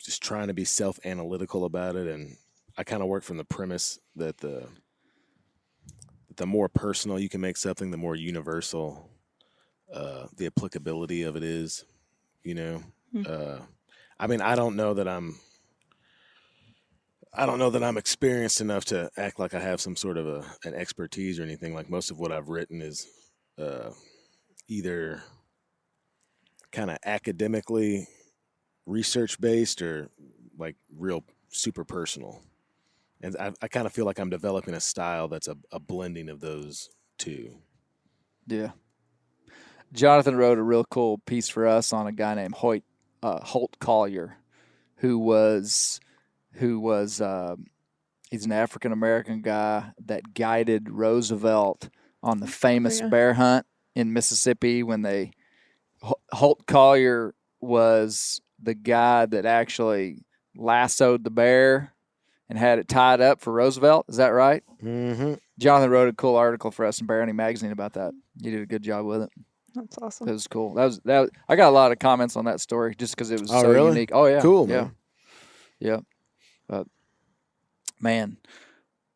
Just trying to be self-analytical about it, and I kind of work from the premise that the more personal you can make something, the more universal the applicability of it is. I mean, I don't know that I'm experienced enough to act like I have some sort of an expertise or anything. Like most of what I've written is either kind of academically research based or like real super personal. And I kind of feel like I'm developing a style that's a blending of those two.
Yeah. Jonathan wrote a real cool piece for us on a guy named Holt Collier, who was he's an African American guy that guided Roosevelt on the famous bear hunt in Mississippi when Holt Collier was the guy that actually lassoed the bear and had it tied up for Roosevelt. Is that right?
Mm-hmm.
Jonathan wrote a cool article for us in Bear Hunting Magazine about that. You did a good job with it.
That's awesome.
That was cool. That was. I got a lot of comments on that story just because it was so
really?
unique. Oh yeah,
cool.
Yeah,
man.
yeah. But man,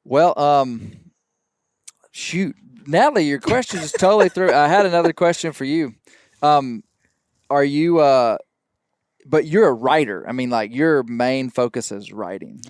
well, shoot, Natalie, your question is totally through. I had another question for you. Are you? But you're a writer. I mean, like your main focus is writing.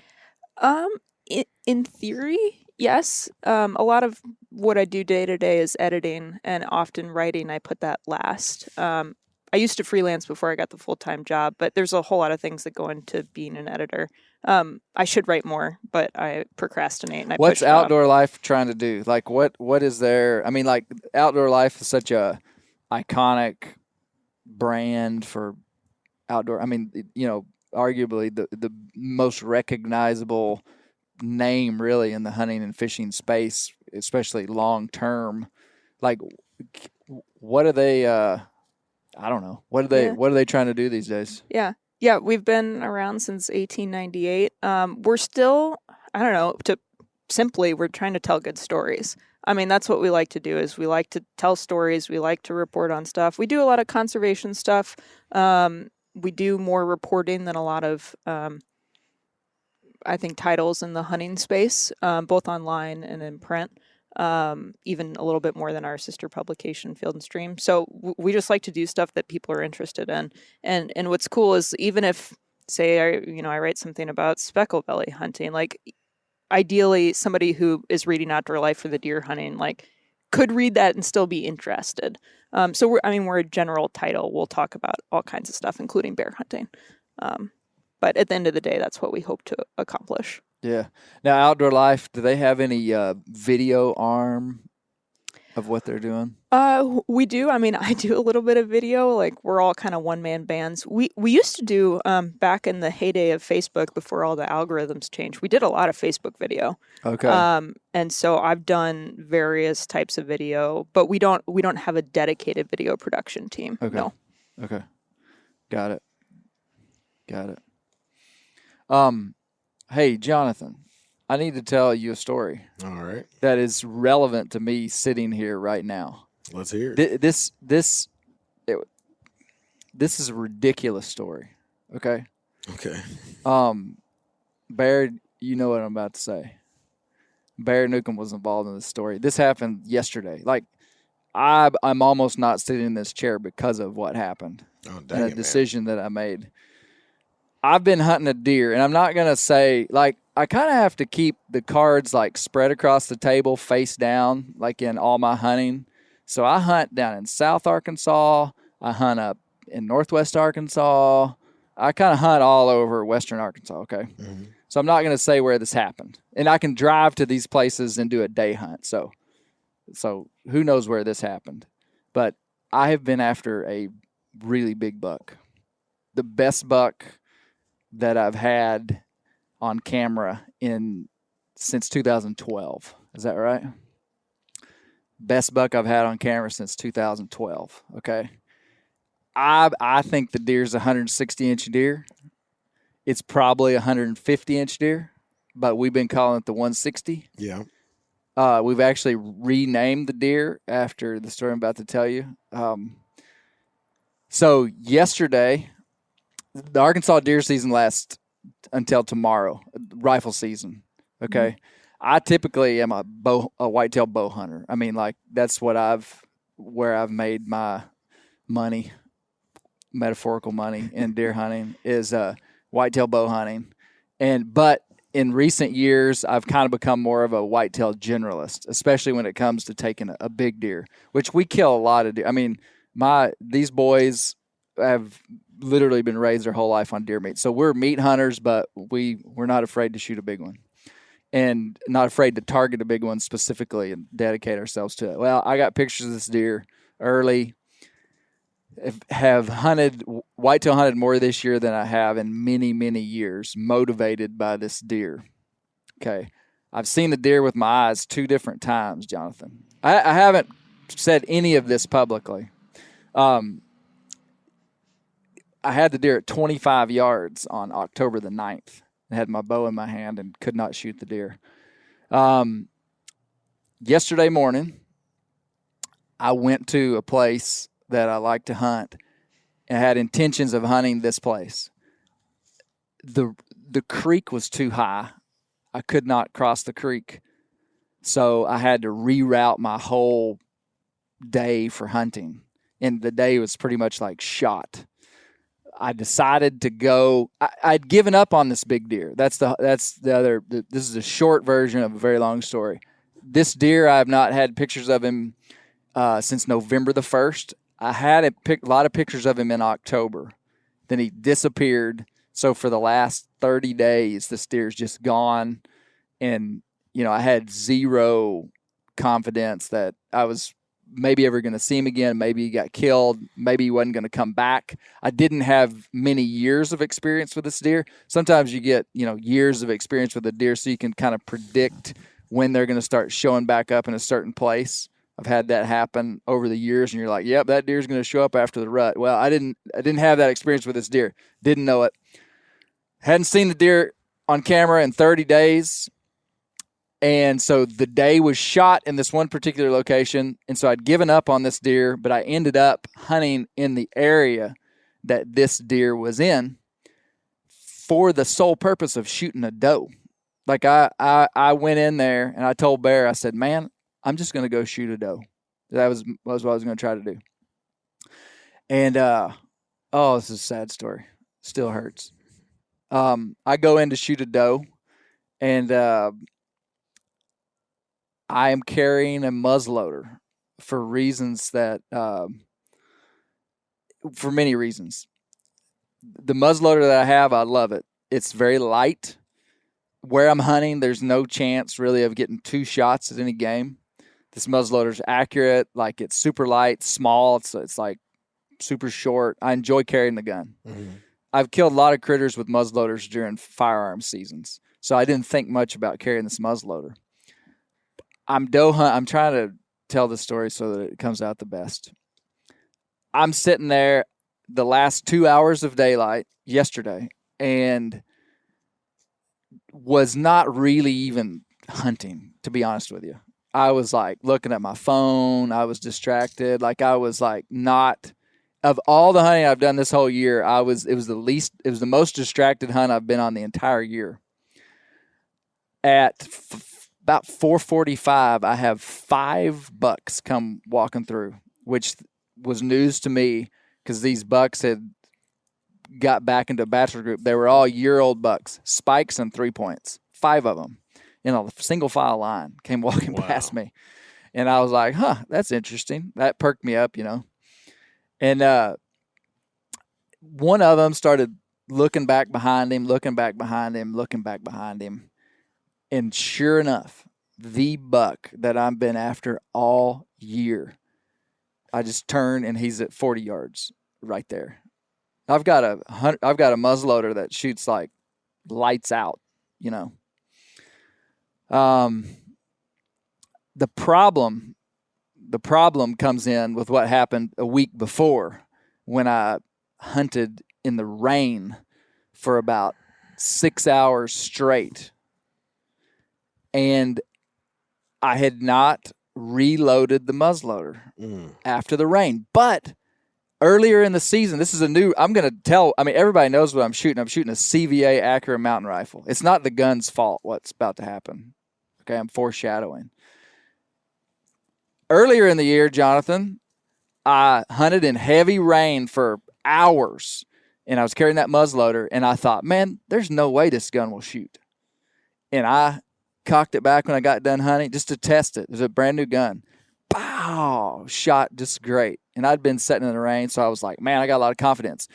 In theory, yes. A lot of what I do day to day is editing, and often writing. I put that last. I used to freelance before I got the full-time job, but there's a whole lot of things that go into being an editor. I should write more, but I procrastinate and I
What's
push
Outdoor Life trying to do? Like what is there? I mean, like Outdoor Life is such a iconic brand for outdoor. I mean, arguably the most recognizable name really in the hunting and fishing space, especially long term. Like what are they I don't know. What are they trying to do these days?
Yeah, we've been around since 1898. We're still, I don't know, we're trying to tell good stories. I mean, that's what we like to do is we like to tell stories. We like to report on stuff. We do a lot of conservation stuff. We do more reporting than a lot of, I think, titles in the hunting space, both online and in print. Even a little bit more than our sister publication, Field and Stream. So we just like to do stuff that people are interested in. And what's cool is even if, say, I write something about speckled belly hunting, like ideally somebody who is reading Outdoor Life for the deer hunting, like could read that and still be interested. So we're a general title. We'll talk about all kinds of stuff, including bear hunting. But at the end of the day, that's what we hope to accomplish.
Yeah. Now, Outdoor Life, do they have any video arm of what they're doing?
We do. I mean, I do a little bit of video. Like we're all kind of one-man bands. We used to do back in the heyday of Facebook before all the algorithms changed. We did a lot of Facebook video.
Okay.
And so I've done various types of video, but we don't have a dedicated video production team.
Okay.
No.
Okay. Got it. Hey, Jonathan, I need to tell you a story
All right.
that is relevant to me sitting here right now.
Let's hear it.
This is a ridiculous story. Okay.
Okay.
Bear, you know what I'm about to say. Bear Newcomb was involved in this story. This happened yesterday. Like, I'm almost not sitting in this chair because of what happened.
Oh,
And
dang
a
it,
decision that I made. I've been hunting a deer, and I'm not going to say, like, I kind of have to keep the cards, like, spread across the table, face down, like in all my hunting. So I hunt down in South Arkansas. I hunt up in Northwest Arkansas. I kind of hunt all over Western Arkansas, okay?
Mm-hmm.
So I'm not going to say where this happened. And I can drive to these places and do a day hunt. So who knows where this happened. But I have been after a really big buck. The best buck that I've had on camera since 2012. Is that right? Best buck I've had on camera since 2012. Okay. I think the deer's a 160-inch deer. It's probably a 150-inch deer, but we've been calling it the 160.
Yeah.
We've actually renamed the deer after the story I'm about to tell you. So yesterday, the Arkansas deer season lasts until tomorrow, rifle season. Okay. Mm-hmm. I typically am a whitetail bow hunter. I mean, like, that's where I've made my money, metaphorical money in deer hunting is whitetail bow hunting. But in recent years, I've kind of become more of a whitetail generalist, especially when it comes to taking a big deer, which we kill a lot of deer. I mean, these boys have literally been raised their whole life on deer meat. So we're meat hunters, but we're not afraid to shoot a big one and not afraid to target a big one specifically and dedicate ourselves to it. Well, I got pictures of this deer early. Have whitetail hunted more this year than I have in many, many years, motivated by this deer. Okay. I've seen the deer with my eyes 2 different times, Jonathan. I haven't said any of this publicly. I had the deer at 25 yards on October the 9th. I had my bow in my hand and could not shoot the deer. Yesterday morning, I went to a place that I like to hunt and had intentions of hunting this place. The creek was too high. I could not cross the creek. So I had to reroute my whole day for hunting. And the day was pretty much like shot. I decided to go. I'd given up on this big deer. That's the other. This is a short version of a very long story. This deer, I have not had pictures of him since November the 1st. I had a lot of pictures of him in October. Then he disappeared. So for the last 30 days, this deer's just gone. And, I had zero confidence that I was maybe ever going to see him again. Maybe he got killed. Maybe he wasn't going to come back. I didn't have many years of experience with this deer. Sometimes you get, years of experience with a deer so you can kind of predict when they're going to start showing back up in a certain place. I've had that happen over the years, and you're like, yep, that deer's going to show up after the rut. Well, I didn't have that experience with this deer. Didn't know it. Hadn't seen the deer on camera in 30 days. And so the day was shot in this one particular location. And so I'd given up on this deer, but I ended up hunting in the area that this deer was in for the sole purpose of shooting a doe. Like I went in there and I told Bear, I said, man, I'm just going to go shoot a doe. That was what I was going to try to do. And, this is a sad story. Still hurts. I go in to shoot a doe, and I am carrying a muzzleloader for reasons that, for many reasons. The muzzleloader that I have, I love it. It's very light. where I'm hunting, there's no chance really of getting 2 shots at any game. This muzzleloader's accurate, like it's super light, small, it's like super short. I enjoy carrying the gun.
Mm-hmm.
I've killed a lot of critters with muzzleloaders during firearm seasons, so I didn't think much about carrying this muzzleloader. I'm trying to tell the story so that it comes out the best. I'm sitting there the last 2 hours of daylight yesterday and was not really even hunting, to be honest with you. I was like looking at my phone. I was distracted. Like I was like not, of all the hunting I've done this whole year, it was the most distracted hunt I've been on the entire year. At about 4:45, I have 5 bucks come walking through, which was news to me because these bucks had got back into a bachelor group. They were all year-old bucks, spikes and 3-points, 5 of them in a single file line came walking past me. And I was like, that's interesting. That perked me up, And one of them started looking back behind him. And sure enough, the buck that I've been after all year, I just turn and he's at 40 yards right there. I've got a muzzleloader that shoots like lights out, The problem comes in with what happened a week before when I hunted in the rain for about 6 hours straight. And I had not reloaded the muzzleloader after the rain. But earlier in the season, everybody knows what I'm shooting. I'm shooting a CVA Acura mountain rifle. It's not the gun's fault what's about to happen. Okay, I'm foreshadowing. Earlier in the year, Jonathan, I hunted in heavy rain for hours, and I was carrying that muzzleloader, and I thought, man, there's no way this gun will shoot. And I cocked it back when I got done hunting just to test it. It was a brand new gun. Pow! Shot just great. And I'd been sitting in the rain, so I was like, man, I got a lot of confidence.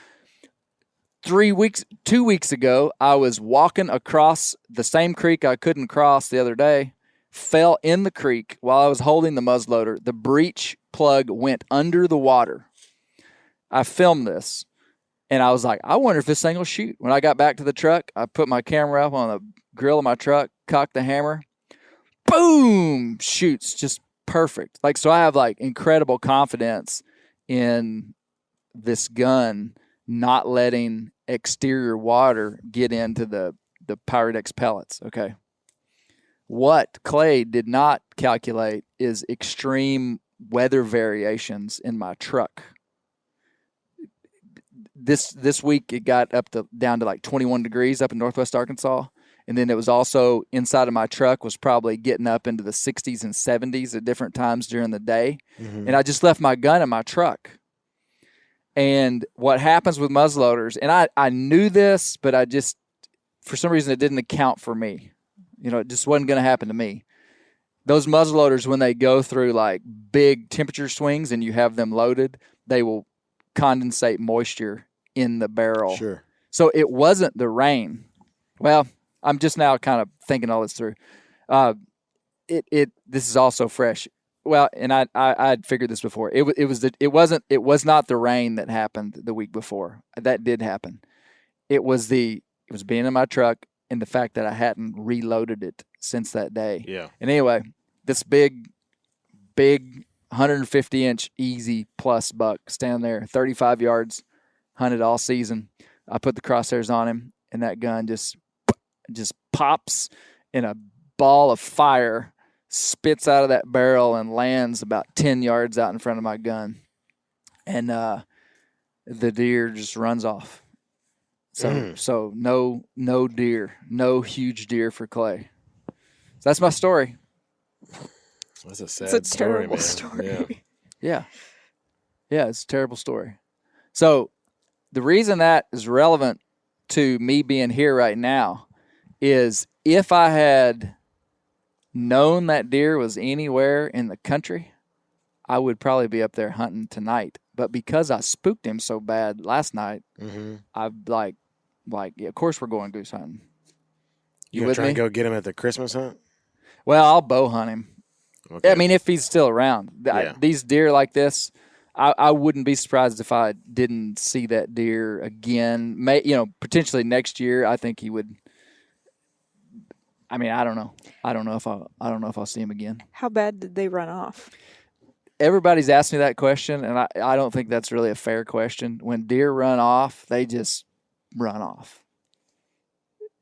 2 weeks ago, I was walking across the same creek I couldn't cross the other day, fell in the creek while I was holding the muzzleloader. The breech plug went under the water. I filmed this, and I was like, I wonder if this thing will shoot. When I got back to the truck, I put my camera up on the grill of my truck, cocked the hammer, boom, shoots just perfect. So I have incredible confidence in this gun not letting exterior water get into the Pyrex pellets. Okay. What Clay did not calculate is extreme weather variations in my truck. This week it got down to 21 degrees up in Northwest Arkansas. And then it was also inside of my truck was probably getting up into the 60s and 70s at different times during the day. Mm-hmm. And I just left my gun in my truck. And what happens with muzzleloaders, and I knew this, but I just, for some reason, it didn't account for me. It just wasn't going to happen to me. Those muzzleloaders, when they go through big temperature swings and you have them loaded, they will condensate moisture in the barrel.
Sure. So
it wasn't the rain. Well, I'm just now kind of thinking all this through. This is also fresh. Well, and I'd figured this before. It was not the rain that happened the week before. That did happen. It was being in my truck and the fact that I hadn't reloaded it since that day.
Yeah.
And anyway, this big 150-inch easy plus buck standing there, 35 yards, hunted all season. I put the crosshairs on him, and that gun just pops in a ball of fire, spits out of that barrel, and lands about 10 yards out in front of my gun. And the deer just runs off. So no deer, no huge deer for Clay. So that's my story.
That's a sad
It's a
story,
terrible
man.
story.
Yeah.
Yeah, it's a terrible story. So the reason that is relevant to me being here right now is if I had known that deer was anywhere in the country, I would probably be up there hunting tonight. But because I spooked him so bad last night,
Mm-hmm.
I've yeah, of course we're going goose hunting.
You
with
try
me?
to go get him at the Christmas hunt?
Well, I'll bow hunt him.
Okay.
I mean, if he's still around.
Yeah.
These deer like this, I wouldn't be surprised if I didn't see that deer again. Potentially next year. I think he would. I mean, I don't know. I don't know if I'll see him again.
How bad did they run off?
Everybody's asked me that question, and I don't think that's really a fair question. When deer run off, they just run off.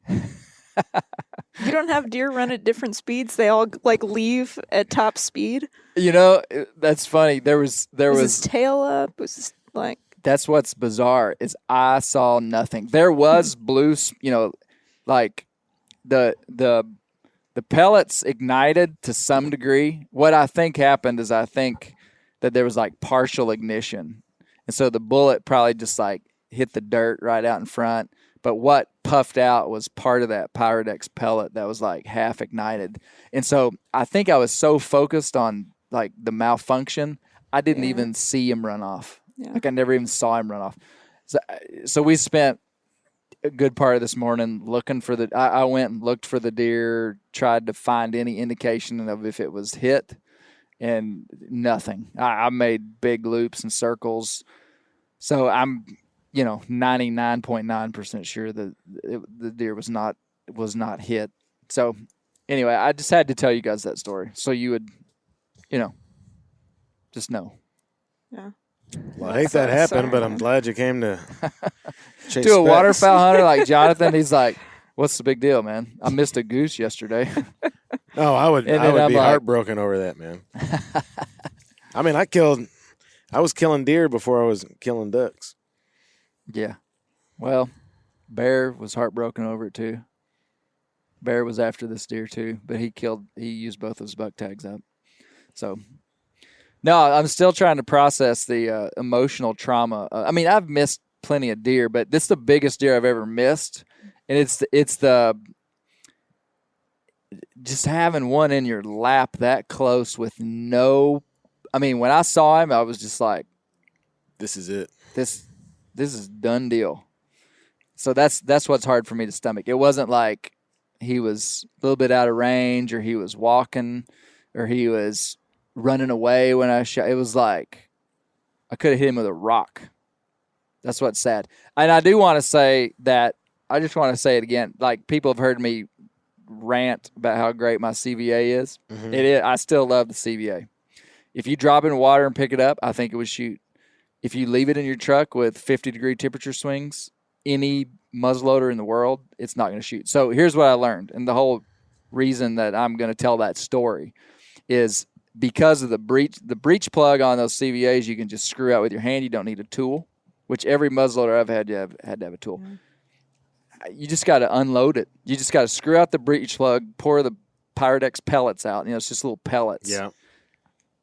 You don't have deer run at different speeds. They all like leave at top speed.
That's funny. There was
his tail up. Was this like?
That's what's bizarre is I saw nothing. There was blue, like the pellets ignited to some degree. What I think happened is I think that there was like partial ignition, and so the bullet probably just like hit the dirt right out in front. But what puffed out was part of that Pyrodex pellet that was like half ignited. And so I think I was so focused on like the malfunction, I didn't even see him run off.
Yeah.
Like I never even saw him run off. So we spent a good part of this morning looking for I went and looked for the deer, tried to find any indication of if it was hit, and nothing. I made big loops and circles. So I'm 99.9% sure that the deer was not hit. So anyway, I just had to tell you guys that story so you would, just know.
Yeah.
Well, I hate that happened,
Sorry,
but I'm
man.
glad you came to chase
To a
specs.
waterfowl hunter like Jonathan, he's like, "What's the big deal, man? I missed a goose yesterday."
Oh, I would
And
be
then I'm like-
heartbroken over that, man. I mean, I was killing deer before I was killing ducks.
Yeah. Well, Bear was heartbroken over it too. Bear was after this deer too, but he used both of his buck tags up. So, no, I'm still trying to process the emotional trauma. I mean, I've missed plenty of deer, but this is the biggest deer I've ever missed. And it's the just having one in your lap that close with no, I mean, when I saw him, I was just like,
This is it.
this is done deal. So that's what's hard for me to stomach. It wasn't like he was a little bit out of range or he was walking or he was running away when I shot. It was like I could have hit him with a rock. That's what's sad. And I do want to say that, I just want to say it again. Like, people have heard me rant about how great my CVA is.
Mhm.
It is. I still love the CVA. If you drop it in water and pick it up, I think it would shoot. If you leave it in your truck with 50-degree temperature swings, any muzzleloader in the world, it's not going to shoot. So here's what I learned, and the whole reason that I'm going to tell that story is because of the breech plug on those CVAs. You can just screw out with your hand. You don't need a tool, which every muzzleloader I've had had to have a tool. Mm-hmm. You just got to unload it. You just got to screw out the breech plug, pour the Pyrodex pellets out. It's just little pellets.
Yeah.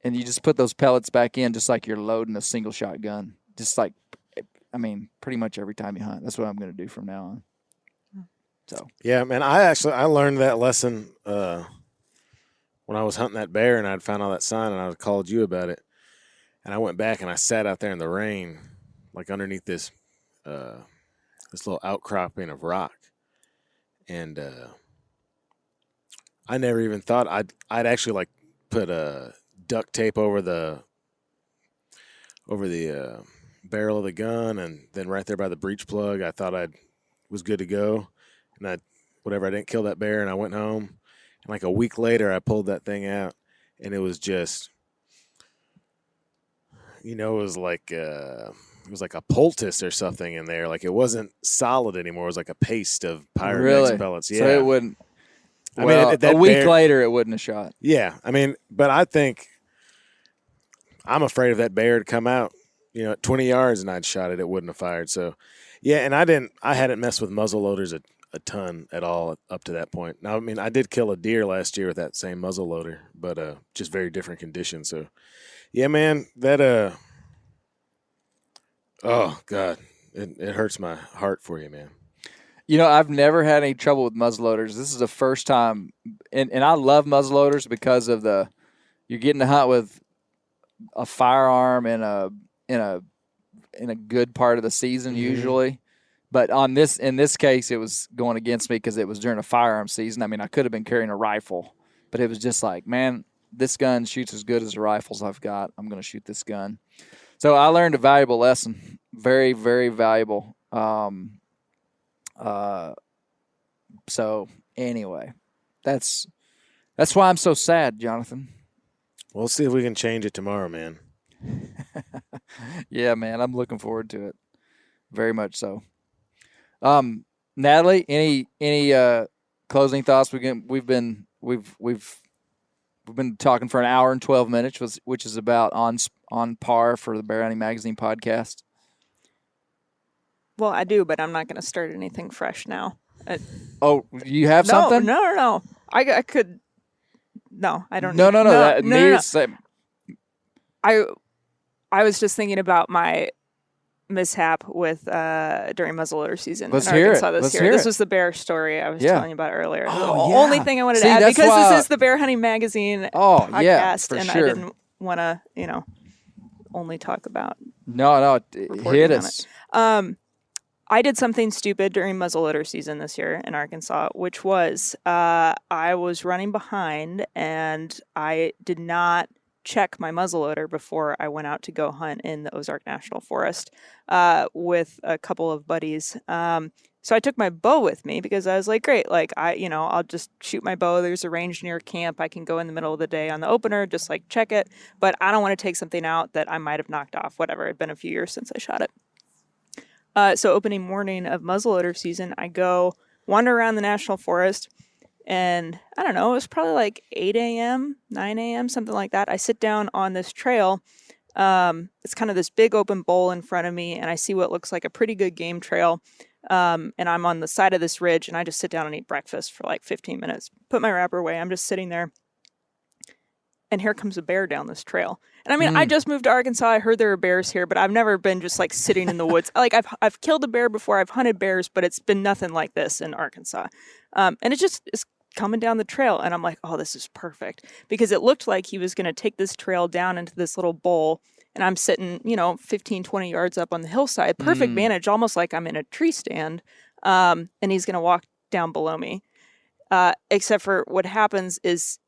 And you just put those pellets back in just like you're loading a single shot gun. Just like, I mean, pretty much every time you hunt. That's what I'm going to do from now on. So.
Yeah, man, I learned that lesson when I was hunting that bear and I'd found all that sign and I called you about it. And I went back and I sat out there in the rain, like underneath this little outcropping of rock. And I never even thought I'd actually like put duct tape over the barrel of the gun, and then right there by the breech plug, I thought I was good to go. And I didn't kill that bear, and I went home. And like a week later, I pulled that thing out, and it was just, it was like a poultice or something in there. Like, it wasn't solid anymore. It was like a paste of Pyrodex pellets. Yeah.
So it wouldn't.
I
Well,
mean, that
a week
bear,
later, it wouldn't have shot.
Yeah, I mean, but I think I'm afraid of that bear to come out, at 20 yards and I'd shot it, it wouldn't have fired. So, yeah, and I hadn't messed with muzzle loaders a ton at all up to that point. Now, I mean, I did kill a deer last year with that same muzzle loader, but just very different conditions. So, yeah, man, that oh God, it hurts my heart for you, man.
I've never had any trouble with muzzleloaders. This is the first time, and I love muzzleloaders because of you're getting to hunt with a firearm in a good part of the season usually, But in this case, it was going against me because it was during a firearm season. I mean, I could have been carrying a rifle, but it was just like, man, this gun shoots as good as the rifles I've got. I'm going to shoot this gun. So I learned a valuable lesson, very, very valuable. So anyway, that's why I'm so sad, Jonathan.
We'll see if we can change it tomorrow, man.
Yeah, man, I'm looking forward to it. Very much so. Natalie, any closing thoughts? We've been talking for an hour and 12 minutes, which is about on par for the Bear Hunting Magazine podcast.
Well, I do, but I'm not going to start anything fresh now.
Oh, you have something?
No. I could. No, I don't.
No.
No. I was just thinking about my mishap with during muzzleloader season in Arkansas this year. This was the bear story I was telling you about earlier. The only thing I wanted to add, because this is the Bear Hunting Magazine podcast, and
sure.
I didn't want to, only talk about.
No, hit us.
I did something stupid during muzzleloader season this year in Arkansas, which was I was running behind and I did not check my muzzleloader before I went out to go hunt in the Ozark National Forest with a couple of buddies. So I took my bow with me because I was like, great, I'll just shoot my bow. There's a range near camp. I can go in the middle of the day on the opener, just check it. But I don't want to take something out that I might have knocked off, whatever. It'd been a few years since I shot it. So opening morning of muzzleloader season, I go wander around the National Forest, and I don't know, it was probably 8 a.m., 9 a.m., something like that. I sit down on this trail. It's kind of this big open bowl in front of me, and I see what looks like a pretty good game trail. And I'm on the side of this ridge, and I just sit down and eat breakfast for 15 minutes. Put my wrapper away. I'm just sitting there. And here comes a bear down this trail. And I mean, I just moved to Arkansas. I heard there were bears here, but I've never been just sitting in the woods. I've killed a bear before. I've hunted bears, but it's been nothing like this in Arkansas. And it just is coming down the trail. And I'm like, oh, this is perfect. Because it looked like he was going to take this trail down into this little bowl. And I'm sitting, 15, 20 yards up on the hillside. Perfect vantage, almost like I'm in a tree stand. And he's going to walk down below me. Except for what happens is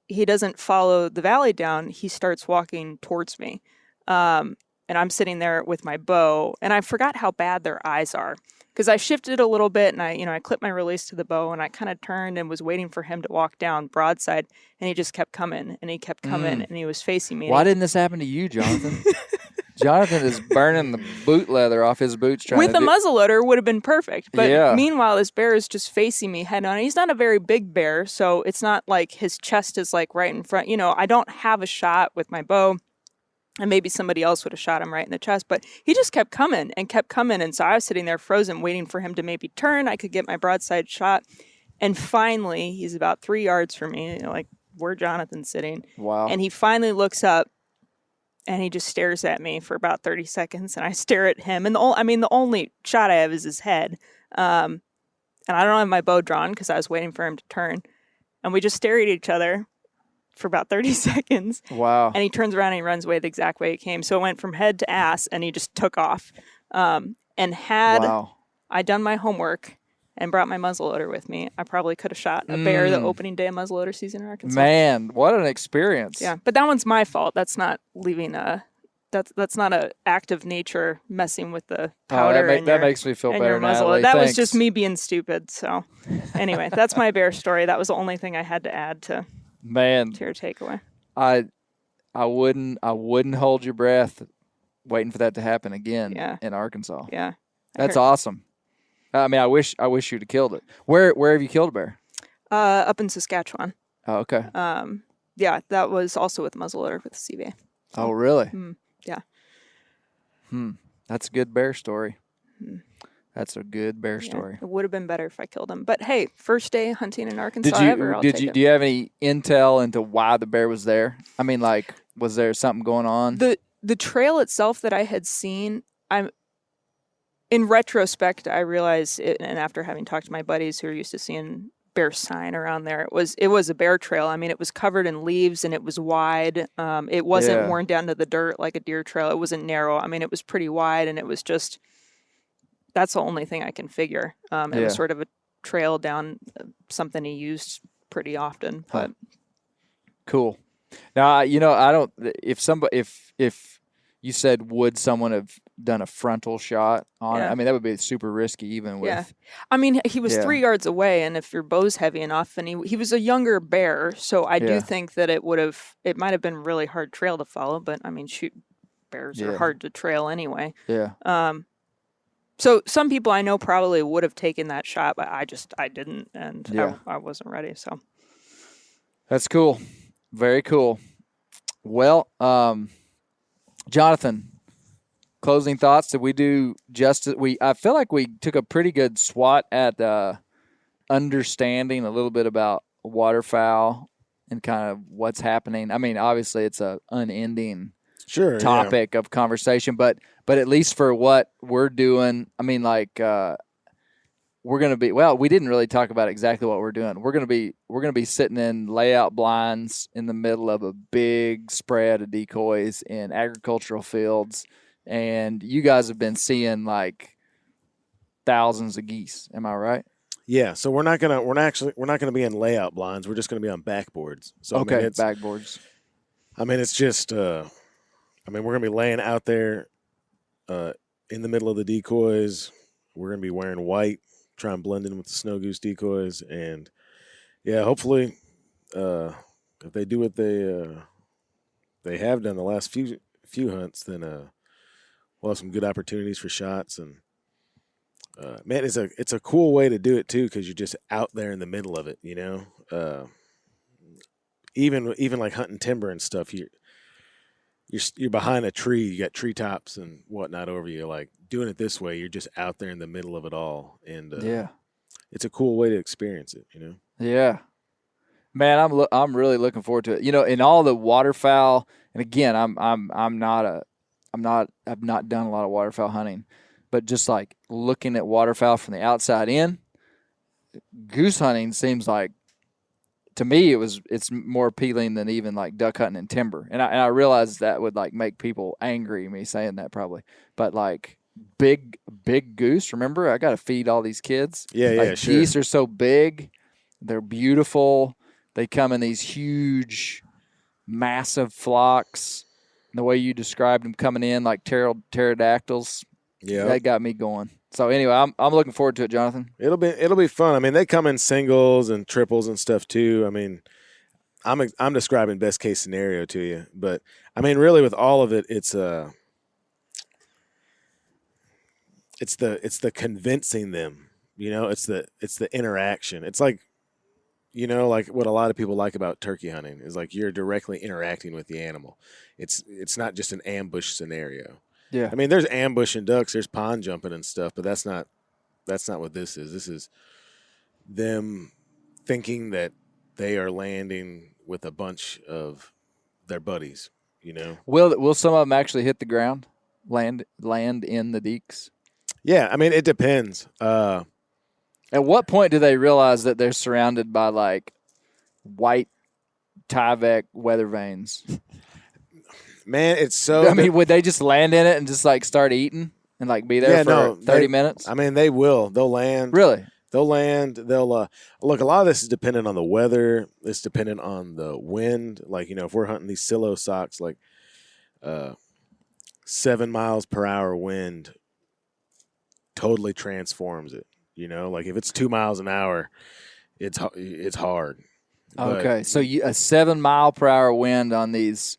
he doesn't follow the valley down. He starts walking towards me. And I'm sitting there with my bow. And I forgot how bad their eyes are. Because I shifted a little bit and I clipped my release to the bow and I kind of turned and was waiting for him to walk down broadside. And he just kept coming and he kept coming and he was facing me.
Why didn't this happen to you, Jonathan? Jonathan is burning the boot leather off his boots.
With a muzzleloader would have been perfect. But meanwhile, this bear is just facing me head on. He's not a very big bear, so it's not like his chest is right in front. I don't have a shot with my bow. And maybe somebody else would have shot him right in the chest. But he just kept coming. And so I was sitting there frozen, waiting for him to maybe turn. I could get my broadside shot. And finally, he's about 3 yards from me, where Jonathan's sitting.
Wow.
And he finally looks up. And he just stares at me for about 30 seconds. And I stare at him. And the only shot I have is his head. And I don't have my bow drawn because I was waiting for him to turn. And we just stare at each other for about 30 seconds.
Wow.
And he turns around and he runs away the exact way he came. So it went from head to ass and he just took off. And had I done my homework and brought my muzzleloader with me, I probably could have shot a bear the opening day of muzzleloader season in Arkansas.
Man, what an experience.
Yeah, but that one's my fault. That's not leaving that's not an act of nature messing with the powder.
That makes me feel better, Natalie.
That was just me being stupid. So anyway, that's my bear story. That was the only thing I had to add to your takeaway.
I wouldn't hold your breath waiting for that to happen again in Arkansas.
Yeah.
That's awesome. I mean, I wish you'd have killed it. Where have you killed a bear?
Up in Saskatchewan.
Oh, okay.
Yeah, that was also with muzzleloader with the CVA.
So, oh, really?
Yeah.
That's a good bear story. That's a good bear story.
It would have been better if I killed him. But hey, first day hunting in Arkansas ever.
Do you have any intel into why the bear was there? I mean, was there something going on?
The trail itself that I had seen, in retrospect, I realized it, and after having talked to my buddies who are used to seeing bear sign around there, it was a bear trail. I mean, it was covered in leaves and it was wide. It wasn't worn down to the dirt like a deer trail. It wasn't narrow. I mean, it was pretty wide and it was just that's the only thing I can figure. It
Yeah.
was sort of a trail down something he used pretty often, but
Cool. Now, I don't. If you said would someone have done a frontal shot on it?
Yeah.
I mean, that would be super risky, even with.
yeah. I mean, he was
Yeah.
3 yards away, and if your bow's heavy enough, and he was a younger bear, so I
Yeah.
do think that it might have been really hard trail to follow. But I mean, shoot, bears
Yeah.
are hard to trail anyway.
Yeah.
So some people I know probably would have taken that shot, but I didn't, and
Yeah.
I wasn't ready. So
That's cool. Very cool. Well, Jonathan, closing thoughts. Did we do justice? I feel like we took a pretty good swat at understanding a little bit about waterfowl and kind of what's happening. I mean, obviously it's a unending topic of conversation, but at least for what we're doing, I mean, like we're going to be, well, we didn't really talk about exactly what we're doing. We're going to be sitting in layout blinds in the middle of a big spread of decoys in agricultural fields, and you guys have been seeing like thousands of geese. Am I right?
Yeah, so we're not gonna be in layout blinds. We're just gonna be on backboards. So
Okay,
I mean,
backboards.
I mean, it's just we're gonna be laying out there in the middle of the decoys. We're gonna be wearing white, try and blend in with the snow goose decoys, and yeah, hopefully, if they do what they have done the last few hunts, then we'll have some good opportunities for shots. And man, it's a cool way to do it too, because you're just out there in the middle of it, you know. Even like hunting timber and stuff, you're behind a tree, you got treetops and whatnot over you. Like doing it this way, you're just out there in the middle of it all, and
Yeah.
it's a cool way to experience it, you know.
Yeah, man, I'm really looking forward to it. You know, in all the waterfowl, and again, I've not done a lot of waterfowl hunting, but just like looking at waterfowl from the outside in, goose hunting seems like, to me, it's more appealing than even like duck hunting and timber. And I realize that would like make people angry, me saying that probably, but like big goose. Remember, I got to feed all these kids.
Yeah,
like,
yeah, sure.
Geese are so big, they're beautiful. They come in these huge, massive flocks. The way you described them coming in like pterodactyls,
Yeah,
that got me going. So anyway, I'm looking forward to it, Jonathan.
it'll be fun. I mean, they come in singles and triples and stuff too. I mean, I'm describing best case scenario to you, but I mean, really, with all of it, it's the convincing them. You know, it's the interaction. It's like, you know, like what a lot of people like about turkey hunting is like you're directly interacting with the animal. It's not just an ambush scenario.
Yeah.
I mean, there's ambushing ducks, there's pond jumping and stuff, but that's not what this is. This is them thinking that they are landing with a bunch of their buddies, you know.
Will some of them actually hit the ground, land in the deeks?
Yeah, I mean, it depends.
At what point do they realize that they're surrounded by like white Tyvek weather vanes?
Man, it's so.
I mean, would they just land in it and just like start eating and like be there for 30 minutes?
I mean, they will. They'll land.
Really?
They'll land. They'll look. A lot of this is dependent on the weather. It's dependent on the wind. Like, you know, if we're hunting these silo socks, like 7 miles per hour wind totally transforms it. You know, like if it's 2 miles an hour, it's hard.
Okay, so a 7 mile per hour wind on these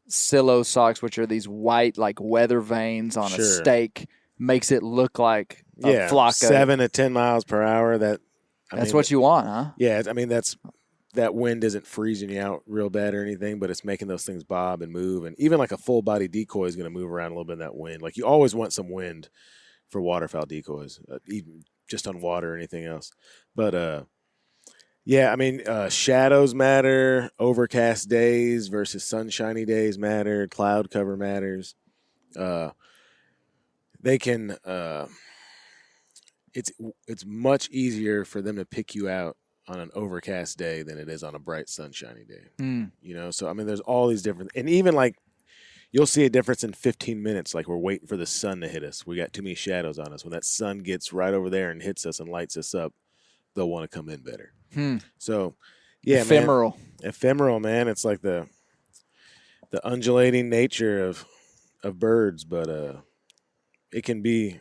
silo socks, which are these white like weather vanes on a stake, makes it look like a flock of
7 to 10 miles per hour. That's
what you want, huh?
Yeah, I mean that wind isn't freezing you out real bad or anything, but it's making those things bob and move, and even like a full body decoy is going to move around a little bit in that wind. Like you always want some wind for waterfowl decoys, even just on water or anything else. But yeah, I mean, shadows matter. Overcast days versus sunshiny days matter. Cloud cover matters. They can. It's much easier for them to pick you out on an overcast day than it is on a bright sunshiny day.
Mm.
You know, so I mean, there's all these different, and even like, you'll see a difference in 15 minutes. Like we're waiting for the sun to hit us. We got too many shadows on us. When that sun gets right over there and hits us and lights us up, they'll want to come in better. So, yeah,
ephemeral.
Ephemeral, man. It's like the undulating nature of birds, but it can be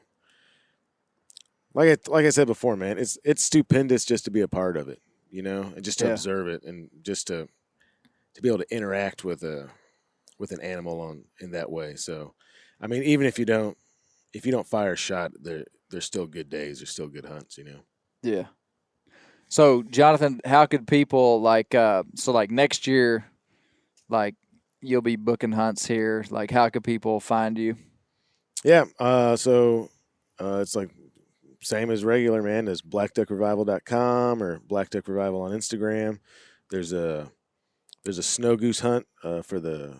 like I said before, man. It's stupendous just to be a part of it, and just to observe it, and just to be able to interact with an animal in that way. So, I mean, even if you don't fire a shot, there's still good days. There's still good hunts,
Yeah. So, Jonathan, how could people like next year, like you'll be booking hunts here? Like, how could people find you?
Yeah. So it's like same as regular, man. There's blackduckrevival.com or Black Duck Revival on Instagram. There's a snow goose hunt for the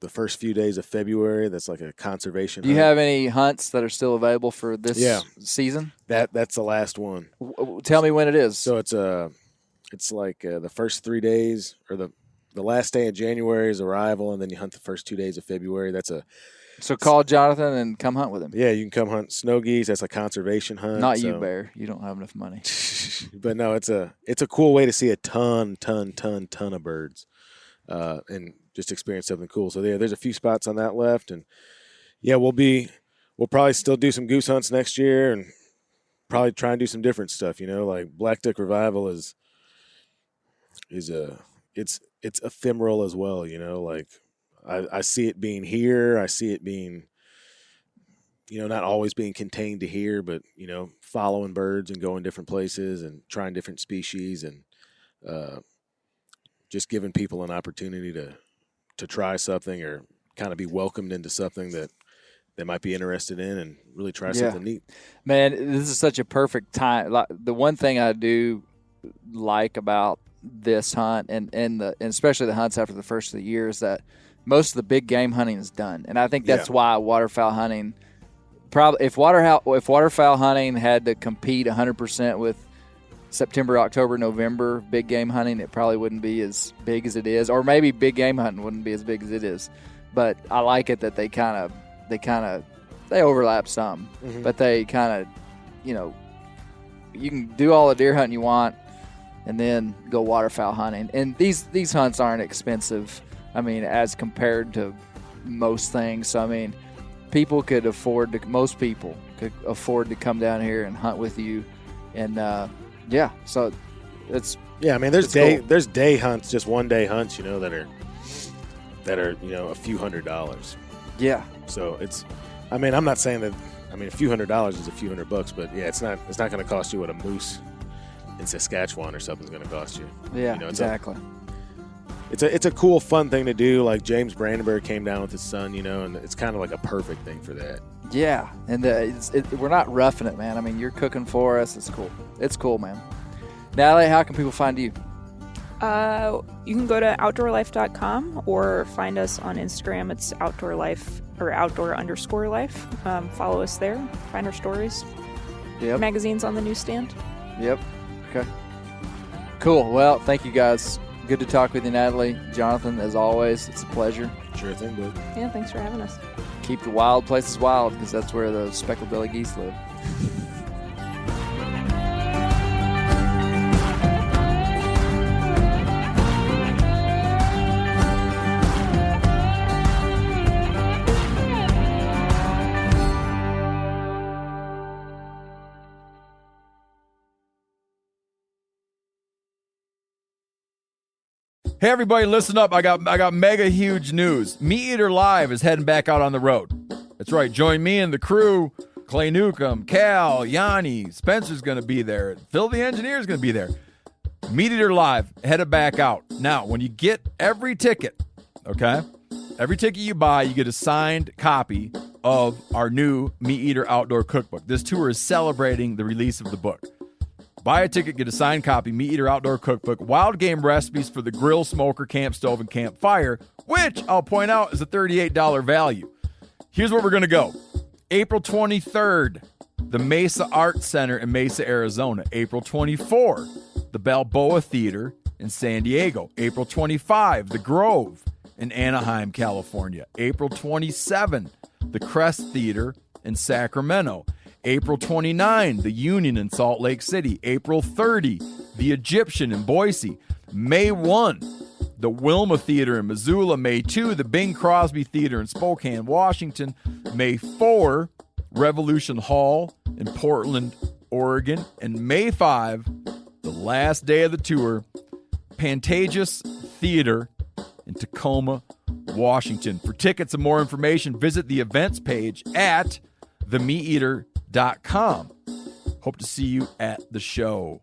first few days of February. That's like a conservation
Do you
hunt.
have any hunts that are still available for this season?
That's the last one.
Tell me when it is.
So it's like the first 3 days, or the last day of January is arrival, and then you hunt the first 2 days of February.
So call Jonathan and come hunt with him.
Yeah, you can come hunt snow geese. That's a conservation hunt.
You, Bear. You don't have enough money.
But no, it's a cool way to see a ton of birds, and just experience something cool. So there's a few spots on that left, and yeah, we'll probably still do some goose hunts next year, and probably try and do some different stuff. Like Black Duck Revival is it's ephemeral as well. Like I see it being here. I see it being, not always being contained to here, but following birds and going different places and trying different species, and just giving people an opportunity to try something, or kind of be welcomed into something that they might be interested in, and really try something neat.
Man, this is such a perfect time. Like, the one thing I do like about this hunt and especially the hunts after the first of the year is that most of the big game hunting is done. And I think that's why waterfowl hunting probably, if waterfowl hunting had to compete 100% with September, October, November big game hunting, it probably wouldn't be as big as it is, or maybe big game hunting wouldn't be as big as it is. But I like it that they overlap some, but they kind of, you can do all the deer hunting you want and then go waterfowl hunting. And these hunts aren't expensive, I mean, as compared to most things. So, I mean, most people could afford to come down here and hunt with you. And, so it's –
yeah, I mean, there's day hunts, just one day hunts, that are a few $100s.
Yeah.
So it's – I mean, I'm not saying that – I mean, a few $100s is a few $100, but, yeah, it's not going to cost you what a moose in Saskatchewan or something's going to cost you.
Yeah, exactly.
It's a cool, fun thing to do. Like James Brandenburg came down with his son, and it's kind of like a perfect thing for that.
Yeah, and we're not roughing it, man. I mean, you're cooking for us. It's cool. It's cool, man. Natalie, how can people find you?
You can go to outdoorlife.com or find us on Instagram. It's outdoorlife or outdoor_life. Follow us there. Find our stories.
Yep.
Magazines on the newsstand.
Yep. Okay. Cool. Well, thank you guys. Good to talk with you, Natalie. Jonathan, as always, it's a pleasure.
Sure thing, bud.
Yeah, thanks for having us.
Keep the wild places wild, because that's where the speckled belly geese live.
Hey everybody, listen up. I got mega huge news. Meat Eater Live is heading back out on the road. That's right. Join me and the crew. Clay Newcomb, Cal, Yanni, Spencer's going to be there. Phil the engineer's going to be there. Meat Eater Live headed back out. Now, when you get every ticket, okay? Every ticket you buy, you get a signed copy of our new Meat Eater Outdoor Cookbook. This tour is celebrating the release of the book. Buy a ticket, get a signed copy, Meat Eater Outdoor Cookbook, wild game recipes for the grill, smoker, camp stove, and campfire, which I'll point out is a $38 value. Here's where we're going to go. April 23rd, the Mesa Art Center in Mesa, Arizona. April 24th, the Balboa Theater in San Diego. April 25, the Grove in Anaheim, California. April 27, the Crest Theater in Sacramento. April 29, the Union in Salt Lake City. April 30, the Egyptian in Boise. May 1, the Wilma Theater in Missoula. May 2, the Bing Crosby Theater in Spokane, Washington. May 4, Revolution Hall in Portland, Oregon. And May 5, the last day of the tour, Pantages Theater in Tacoma, Washington. For tickets and more information, visit the events page at themeateater.com. Hope to see you at the show.